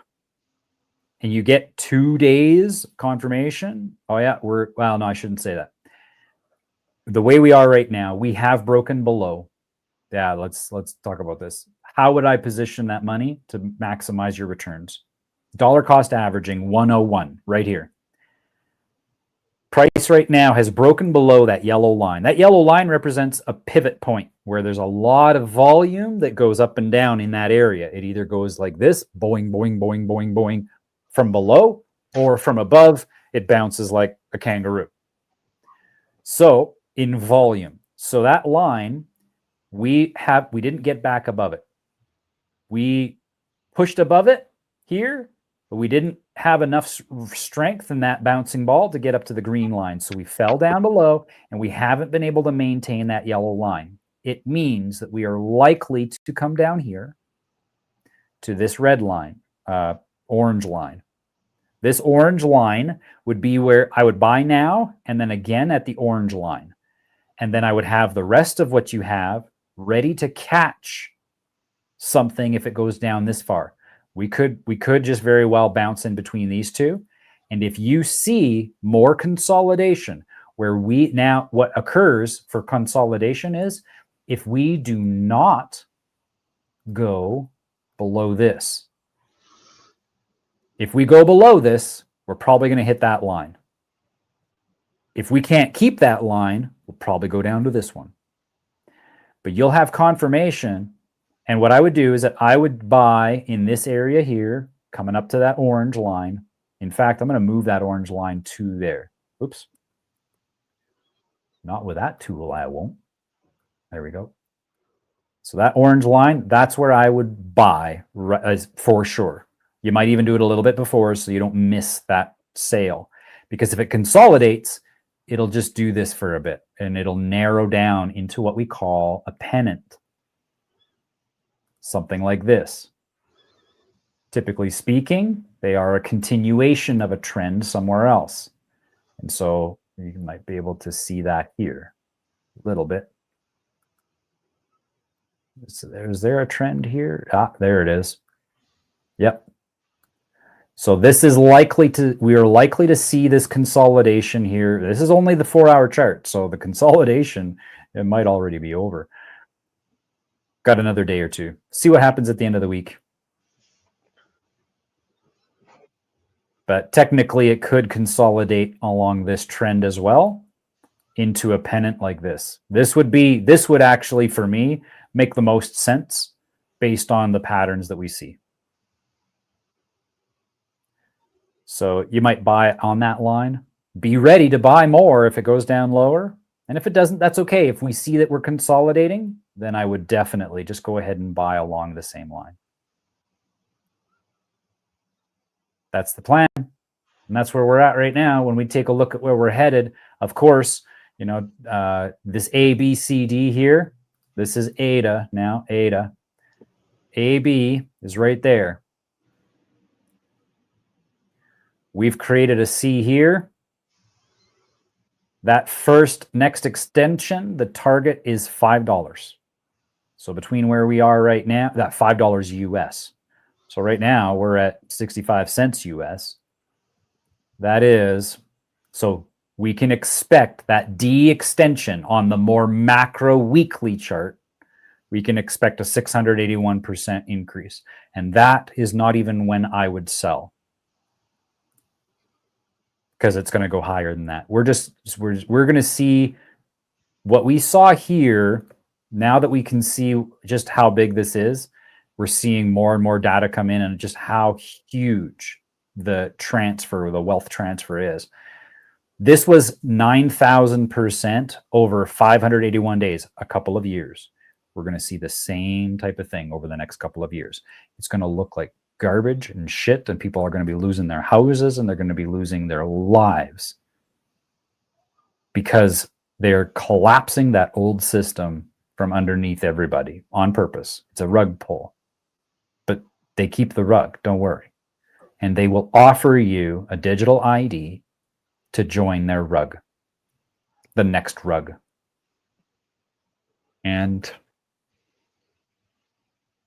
[SPEAKER 1] and you get 2 days confirmation, oh yeah, well, no, I shouldn't say that. The way we are right now, we have broken below. Yeah, let's talk about this. How would I position that money to maximize your returns? Dollar cost averaging 101 right here. Price right now has broken below that yellow line. That yellow line represents a pivot point where there's a lot of volume that goes up and down in that area. It either goes like this, boing, boing, boing, boing, boing from below, or from above, it bounces like a kangaroo. So in volume, so that line, we didn't get back above it. We pushed above it here, but we didn't have enough strength in that bouncing ball to get up to the green line. So we fell down below, and we haven't been able to maintain that yellow line. It means that we are likely to come down here to this red line, orange line. This orange line would be where I would buy now, and then again at the orange line. And then I would have the rest of what you have ready to catch something if it goes down this far. We could just very well bounce in between these two. And if you see more consolidation, where what occurs for consolidation is if we do not go below this. If we go below this, we're probably going to hit that line. If we can't keep that line, we'll probably go down to this one. But you'll have confirmation. And what I would do is that I would buy in this area here, coming up to that orange line. In fact, I'm going to move that orange line to there. Oops. Not with that tool, I won't. There we go. So that orange line, that's where I would buy for sure. You might even do it a little bit before so you don't miss that sale. Because if it consolidates, it'll just do this for a bit and it'll narrow down into what we call a pennant. Something like this. Typically speaking, they are a continuation of a trend somewhere else. And so you might be able to see that here a little bit. So is there a trend here? Ah, there it is. Yep. So this is we are likely to see this consolidation here. This is only the 4-hour chart. So the consolidation, it might already be over. Got another day or two. See what happens at the end of the week. But technically, it could consolidate along this trend as well into a pennant like this. This would actually, for me, make the most sense based on the patterns that we see. So you might buy it on that line. Be ready to buy more if it goes down lower. And if it doesn't, that's okay. If we see that we're consolidating, then I would definitely just go ahead and buy along the same line. That's the plan. And that's where we're at right now. When we take a look at where we're headed, of course, you know, this A, B, C, D here, this is ADA now, ADA. AB is right there. We've created a C here. That next extension, the target is $5. So between where we are right now, that $5 US. So right now we're at 65 cents US. That is, so we can expect that D extension on the more macro weekly chart. We can expect a 681% increase. And that is not even when I would sell, because it's going to go higher than that. We're going to see what we saw here. Now that we can see just how big this is, we're seeing more and more data come in and just how huge the wealth transfer is. This was 9,000% over 581 days, a couple of years. We're going to see the same type of thing over the next couple of years. It's going to look like garbage and shit, and people are going to be losing their houses and they're going to be losing their lives because they're collapsing that old system from underneath everybody on purpose. It's a rug pull, but they keep the rug, don't worry. And they will offer you a digital ID to join their rug, the next rug. And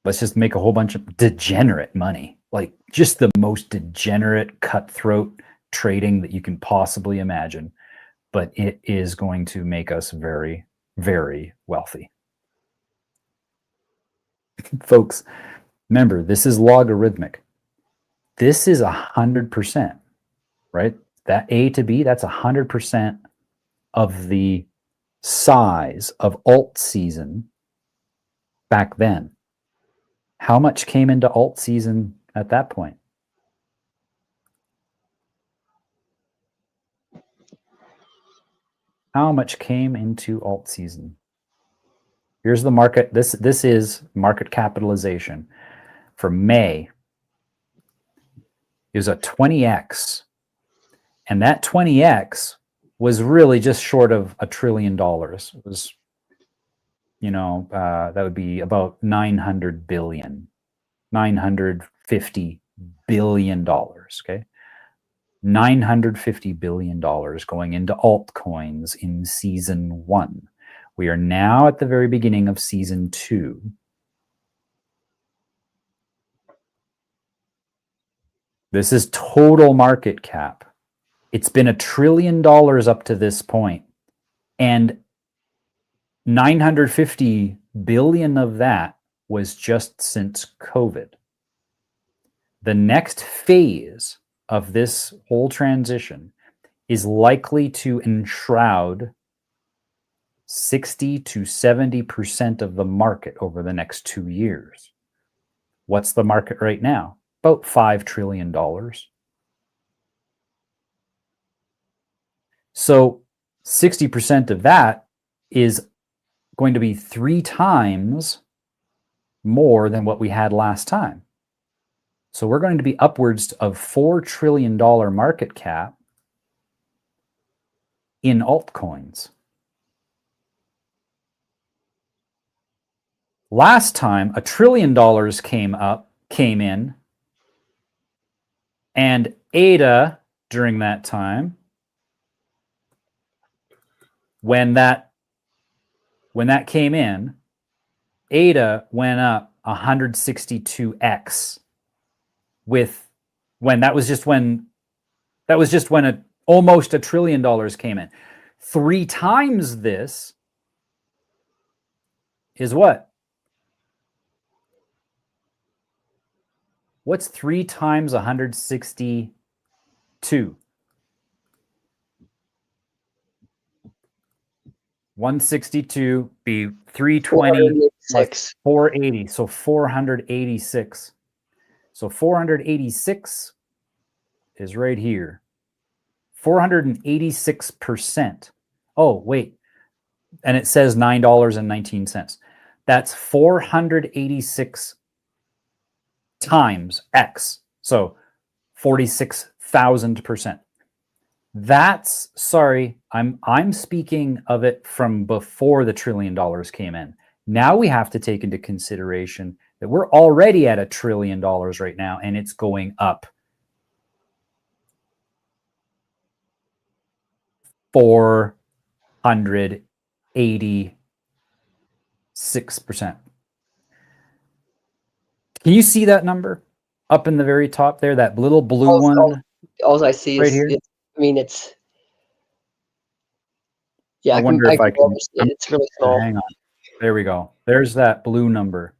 [SPEAKER 1] let's just make a whole bunch of degenerate money, like just the most degenerate, cutthroat trading that you can possibly imagine. But it is going to make us very, very wealthy. Folks, remember, this is logarithmic. This is 100%, right? That A to B, that's 100% of the size of alt season back then. How much came into alt season at that point? How much came into alt season? Here's the market. This is market capitalization for May. It was a 20x, and that 20x was really just short of $1 trillion. It was, that would be about 900 billion, $950 billion. Okay, $950 billion going into altcoins in season 1. We are now at the very beginning of season 2. This is total market cap. It's been $1 trillion up to this point, and 950 billion of that was just since COVID. The next phase of this whole transition is likely to enshroud 60 to 70% of the market over the next 2 years. What's the market right now? About $5 trillion. So 60% of that is going to be 3 times more than what we had last time. So we're going to be upwards of $4 trillion market cap in altcoins. Last time, $1 trillion came in, and ADA during that time, when that came in, ADA went up 162x. That was just when almost $1 trillion came in. 3 times this is what? What's 3 times 162? 162 be 320 plus 480, so 486. So 486 is right here. 486%. Oh, wait. And it says $9.19. That's 486 times X. So 46,000%. That's, sorry, I'm speaking of it from before the $1 trillion came in. Now we have to take into consideration that we're already at $1 trillion right now, and it's going up 486%. Can you see that number up in the very top there? That little blue one.
[SPEAKER 2] All I see
[SPEAKER 1] right
[SPEAKER 2] is
[SPEAKER 1] here.
[SPEAKER 2] It's. Yeah,
[SPEAKER 1] I wonder if I can.
[SPEAKER 2] It's really small.
[SPEAKER 1] Hang on. There we go. There's that blue number.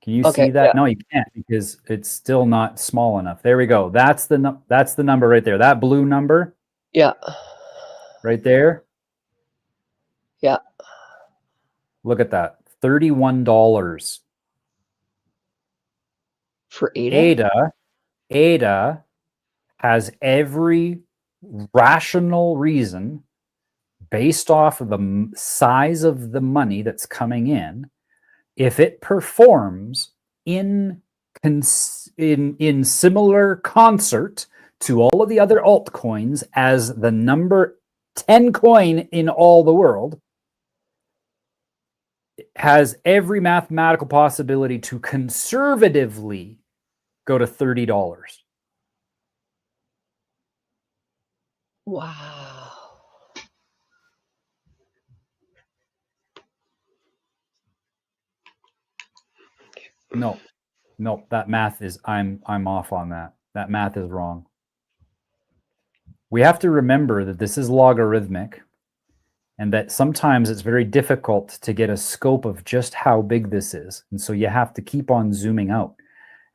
[SPEAKER 1] Can you see that?
[SPEAKER 2] Yeah.
[SPEAKER 1] No, you can't, because it's still not small enough. There we go. That's the number right there. That blue number.
[SPEAKER 2] Yeah.
[SPEAKER 1] Right there.
[SPEAKER 2] Yeah.
[SPEAKER 1] Look at that. $31
[SPEAKER 2] for ADA.
[SPEAKER 1] ADA has every rational reason, based off of the size of the money that's coming in, if it performs in similar concert to all of the other altcoins as the number 10 coin in all the world, it has every mathematical possibility to conservatively go to $30.
[SPEAKER 2] Wow.
[SPEAKER 1] No, that math is, I'm off on that. That math is wrong. We have to remember that this is logarithmic, and that sometimes it's very difficult to get a scope of just how big this is. And so you have to keep on zooming out.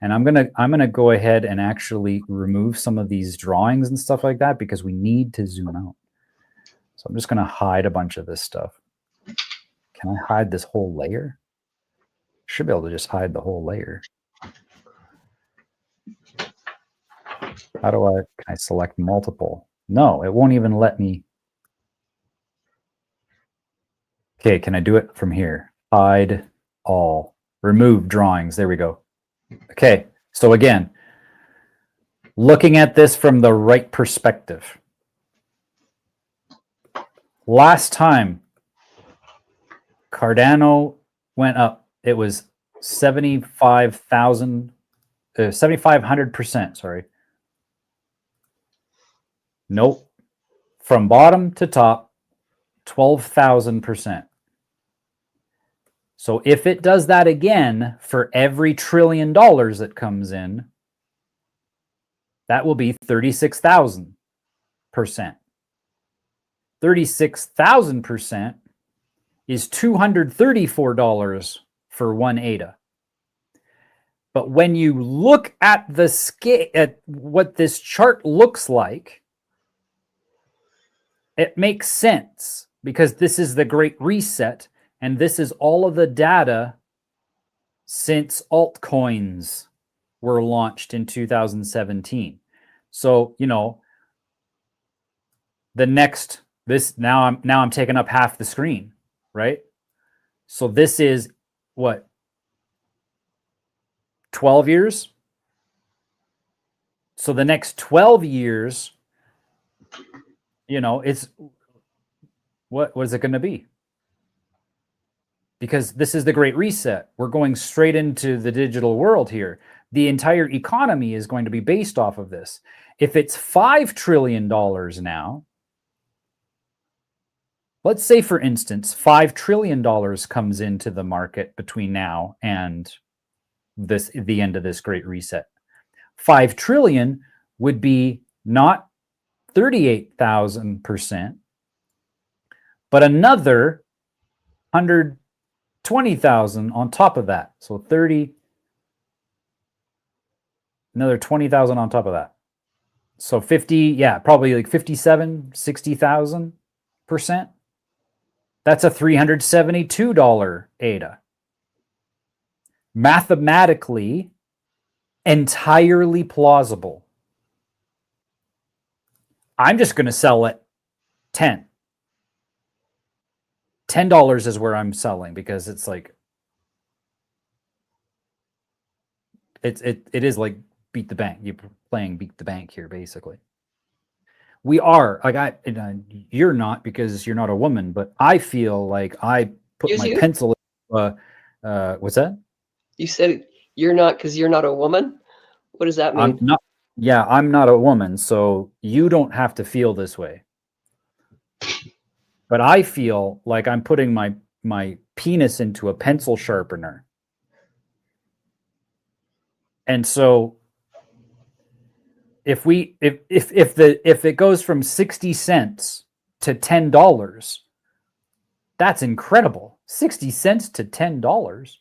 [SPEAKER 1] And I'm gonna go ahead and actually remove some of these drawings and stuff like that because we need to zoom out. So I'm just gonna hide a bunch of this stuff. Can I hide this whole layer? Should be able to just hide the whole layer. How do can I select multiple? No, it won't even let me. Okay, can I do it from here? Hide all, remove drawings. There we go. Okay, so again, looking at this from the right perspective. Last time Cardano went up, it was 7,500%, sorry. Nope. From bottom to top, 12,000%. So if it does that again for every $1 trillion that comes in, that will be 36,000%. 36,000% is $234 for 1 ADA. But when you look at the scale, at what this chart looks like, it makes sense because this is the Great Reset, and this is all of the data since altcoins were launched in 2017. So, you know, the next now I'm taking up half the screen, right? So this is what, 12 years? So the next 12 years, you know, it's what is it going to be? Because this is the Great Reset. We're going straight into the digital world here. The entire economy is going to be based off of this. If it's $5 trillion now, let's say, for instance, $5 trillion comes into the market between now and the end of this Great Reset. 5 trillion would be not 38,000%, but another 120,000 on top of that. So another 20,000 on top of that. So 50, yeah, probably like 57, 60,000%. That's a $372 ADA. Mathematically, entirely plausible. I'm just going to sell it $10 is where I'm selling, because it's like it is like beat the bank. You're playing beat the bank here, basically. We are like you're not, because you're not a woman, but I feel like I put my pencil. What's that?
[SPEAKER 2] You said you're not because you're not a woman? What does that mean?
[SPEAKER 1] I'm not. Yeah, I'm not a woman, so you don't have to feel this way. But I feel like I'm putting my penis into a pencil sharpener. And so if it goes from 60 cents to $10, that's incredible. 60 cents to $10.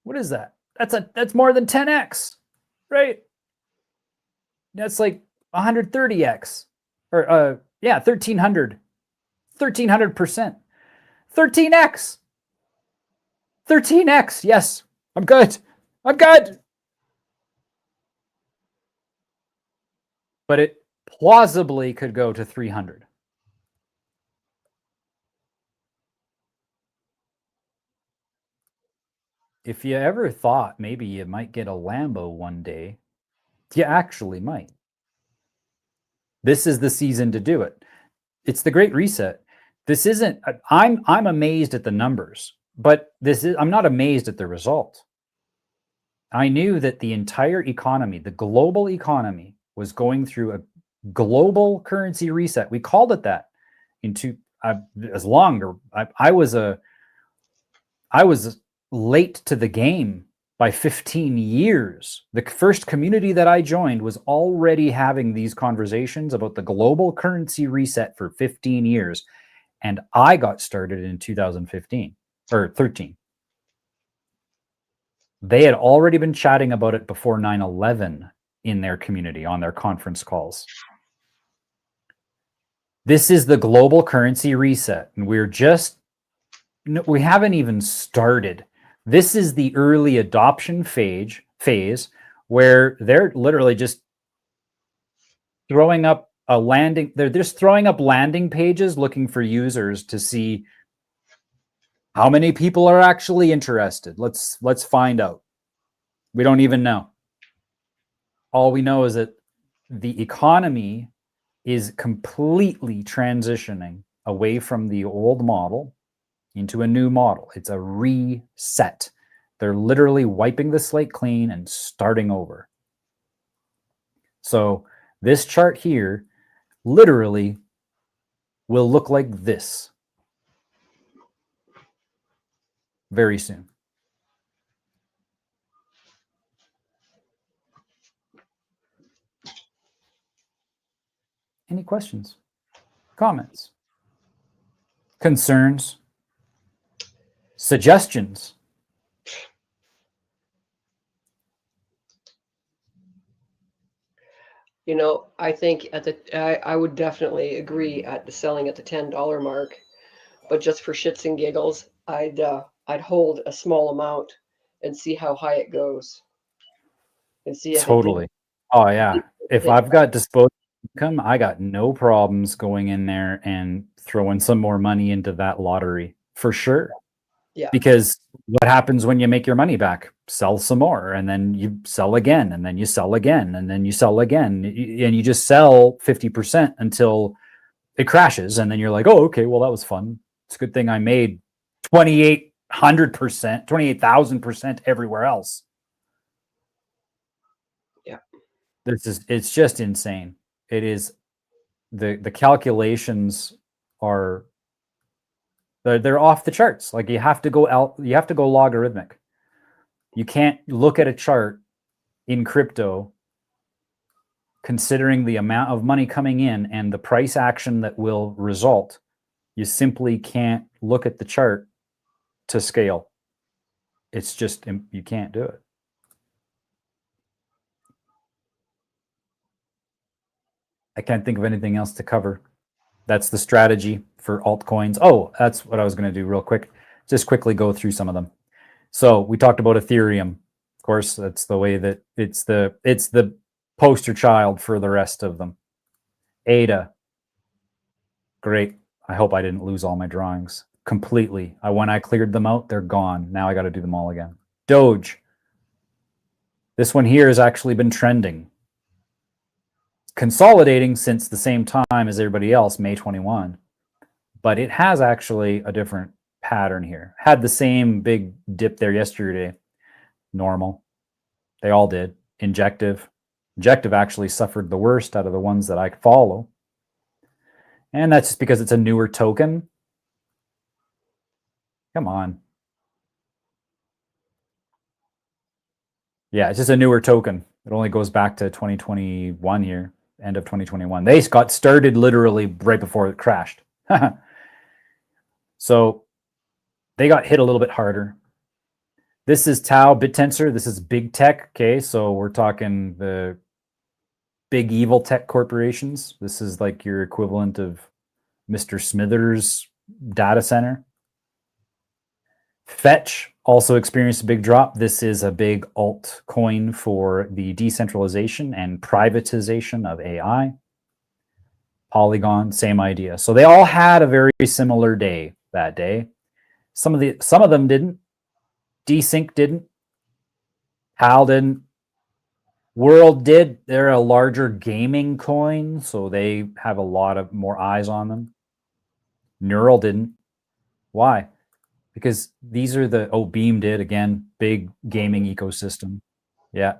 [SPEAKER 1] What is that? That's more than 10x, right? That's like 130x, or yeah, 1300%, 13x, 13x. Yes, I'm good. But it plausibly could go to 300. If you ever thought maybe you might get a Lambo one day, you actually might. This is the season to do it. It's the Great Reset. This isn't, I'm amazed at the numbers, but I'm not amazed at the result. I knew that the entire economy, the global economy, was going through a global currency reset. We called it that as longer. I was late to the game by 15 years. The first community that I joined was already having these conversations about the global currency reset for 15 years. And I got started in 2015 or 13. They had already been chatting about it before 9/11 in their community on their conference calls. This is the global currency reset, and we haven't even started. This is the early adoption phase where they're literally just throwing up a landing. They're just throwing up landing pages looking for users to see how many people are actually interested. Let's find out. We don't even know. All we know is that the economy is completely transitioning away from the old model into a new model. It's a reset. They're literally wiping the slate clean and starting over. So this chart here literally will look like this very soon. Any questions, comments, concerns, suggestions?
[SPEAKER 2] You know, I think I would definitely agree at the selling at the $10 mark, but just for shits and giggles, I'd hold a small amount and see how high it goes, and see if it
[SPEAKER 1] Totally. Oh yeah. If I've got disposable income, I got no problems going in there and throwing some more money into that lottery for sure.
[SPEAKER 2] Yeah.
[SPEAKER 1] Because what happens when you make your money back? Sell some more, and then you sell again, and then you sell again, and then you sell again, and you just sell 50% until it crashes, and then you're like, oh, okay, well that was fun. It's a good thing I made 2,800%, 28,000% everywhere else.
[SPEAKER 2] Yeah.
[SPEAKER 1] It's just insane. It is the calculations are they're off the charts. Like you have to go logarithmic. You can't look at a chart in crypto considering the amount of money coming in and the price action that will result. You simply can't look at the chart to scale. It's just, you can't do it. I can't think of anything else to cover. That's the strategy for altcoins. Oh, that's what I was going to do real quick. Just quickly go through some of them. So we talked about Ethereum. Of course, that's the way that it's the poster child for the rest of them. ADA. Great. I hope I didn't lose all my drawings completely. When I cleared them out, they're gone. Now I got to do them all again. Doge. This one here has actually been trending. Consolidating since the same time as everybody else, May 21. But it has actually a different pattern here. Had the same big dip there yesterday. Normal. They all did. Injective. Injective actually suffered the worst out of the ones that I follow. And that's just because it's a newer token. Come on. Yeah, it's just a newer token. It only goes back to 2021 here, end of 2021. They got started literally right before it crashed. So they got hit a little bit harder. This is Tau BitTensor. This is big tech. Okay, so we're talking the big evil tech corporations. This is like your equivalent of Mr. Smithers data center. Fetch also experienced a big drop. This is a big altcoin for the decentralization and privatization of AI. Polygon, same idea. So they all had a very similar day that day. Some of them didn't. Desync didn't. HAL didn't. World did. They're a larger gaming coin, so they have a lot of more eyes on them. Neural didn't. Why? Because these are Beam did, again, big gaming ecosystem. Yeah.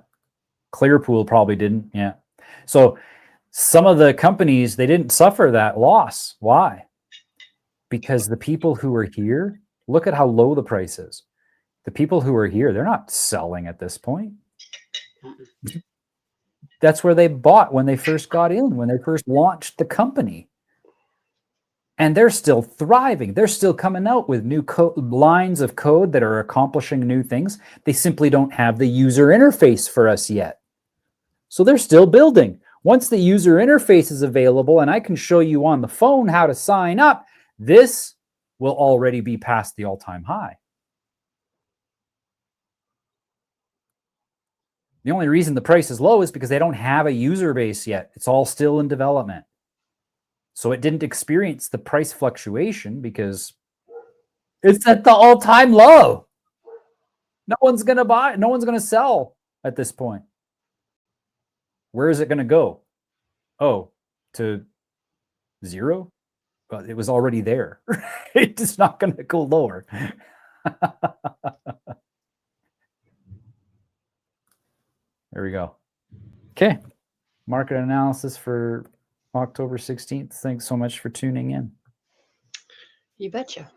[SPEAKER 1] Clearpool probably didn't. Yeah. So some of the companies, they didn't suffer that loss. Why? Because the people who are here, look at how low the price is. The people who are here, they're not selling at this point. That's where they bought when they first got in, when they first launched the company. And they're still thriving. They're still coming out with new lines of code that are accomplishing new things. They simply don't have the user interface for us yet. So they're still building. Once the user interface is available and I can show you on the phone how to sign up, this will already be past the all-time high. The only reason the price is low is because they don't have a user base yet. It's all still in development. So it didn't experience the price fluctuation because it's at the all-time low. No one's going to buy, no one's going to sell at this point. Where is it going to go? Oh, to zero? Well, it was already there. It's not going to go lower. There we go. Okay. Market analysis for October 16th. Thanks so much for tuning in.
[SPEAKER 2] You betcha.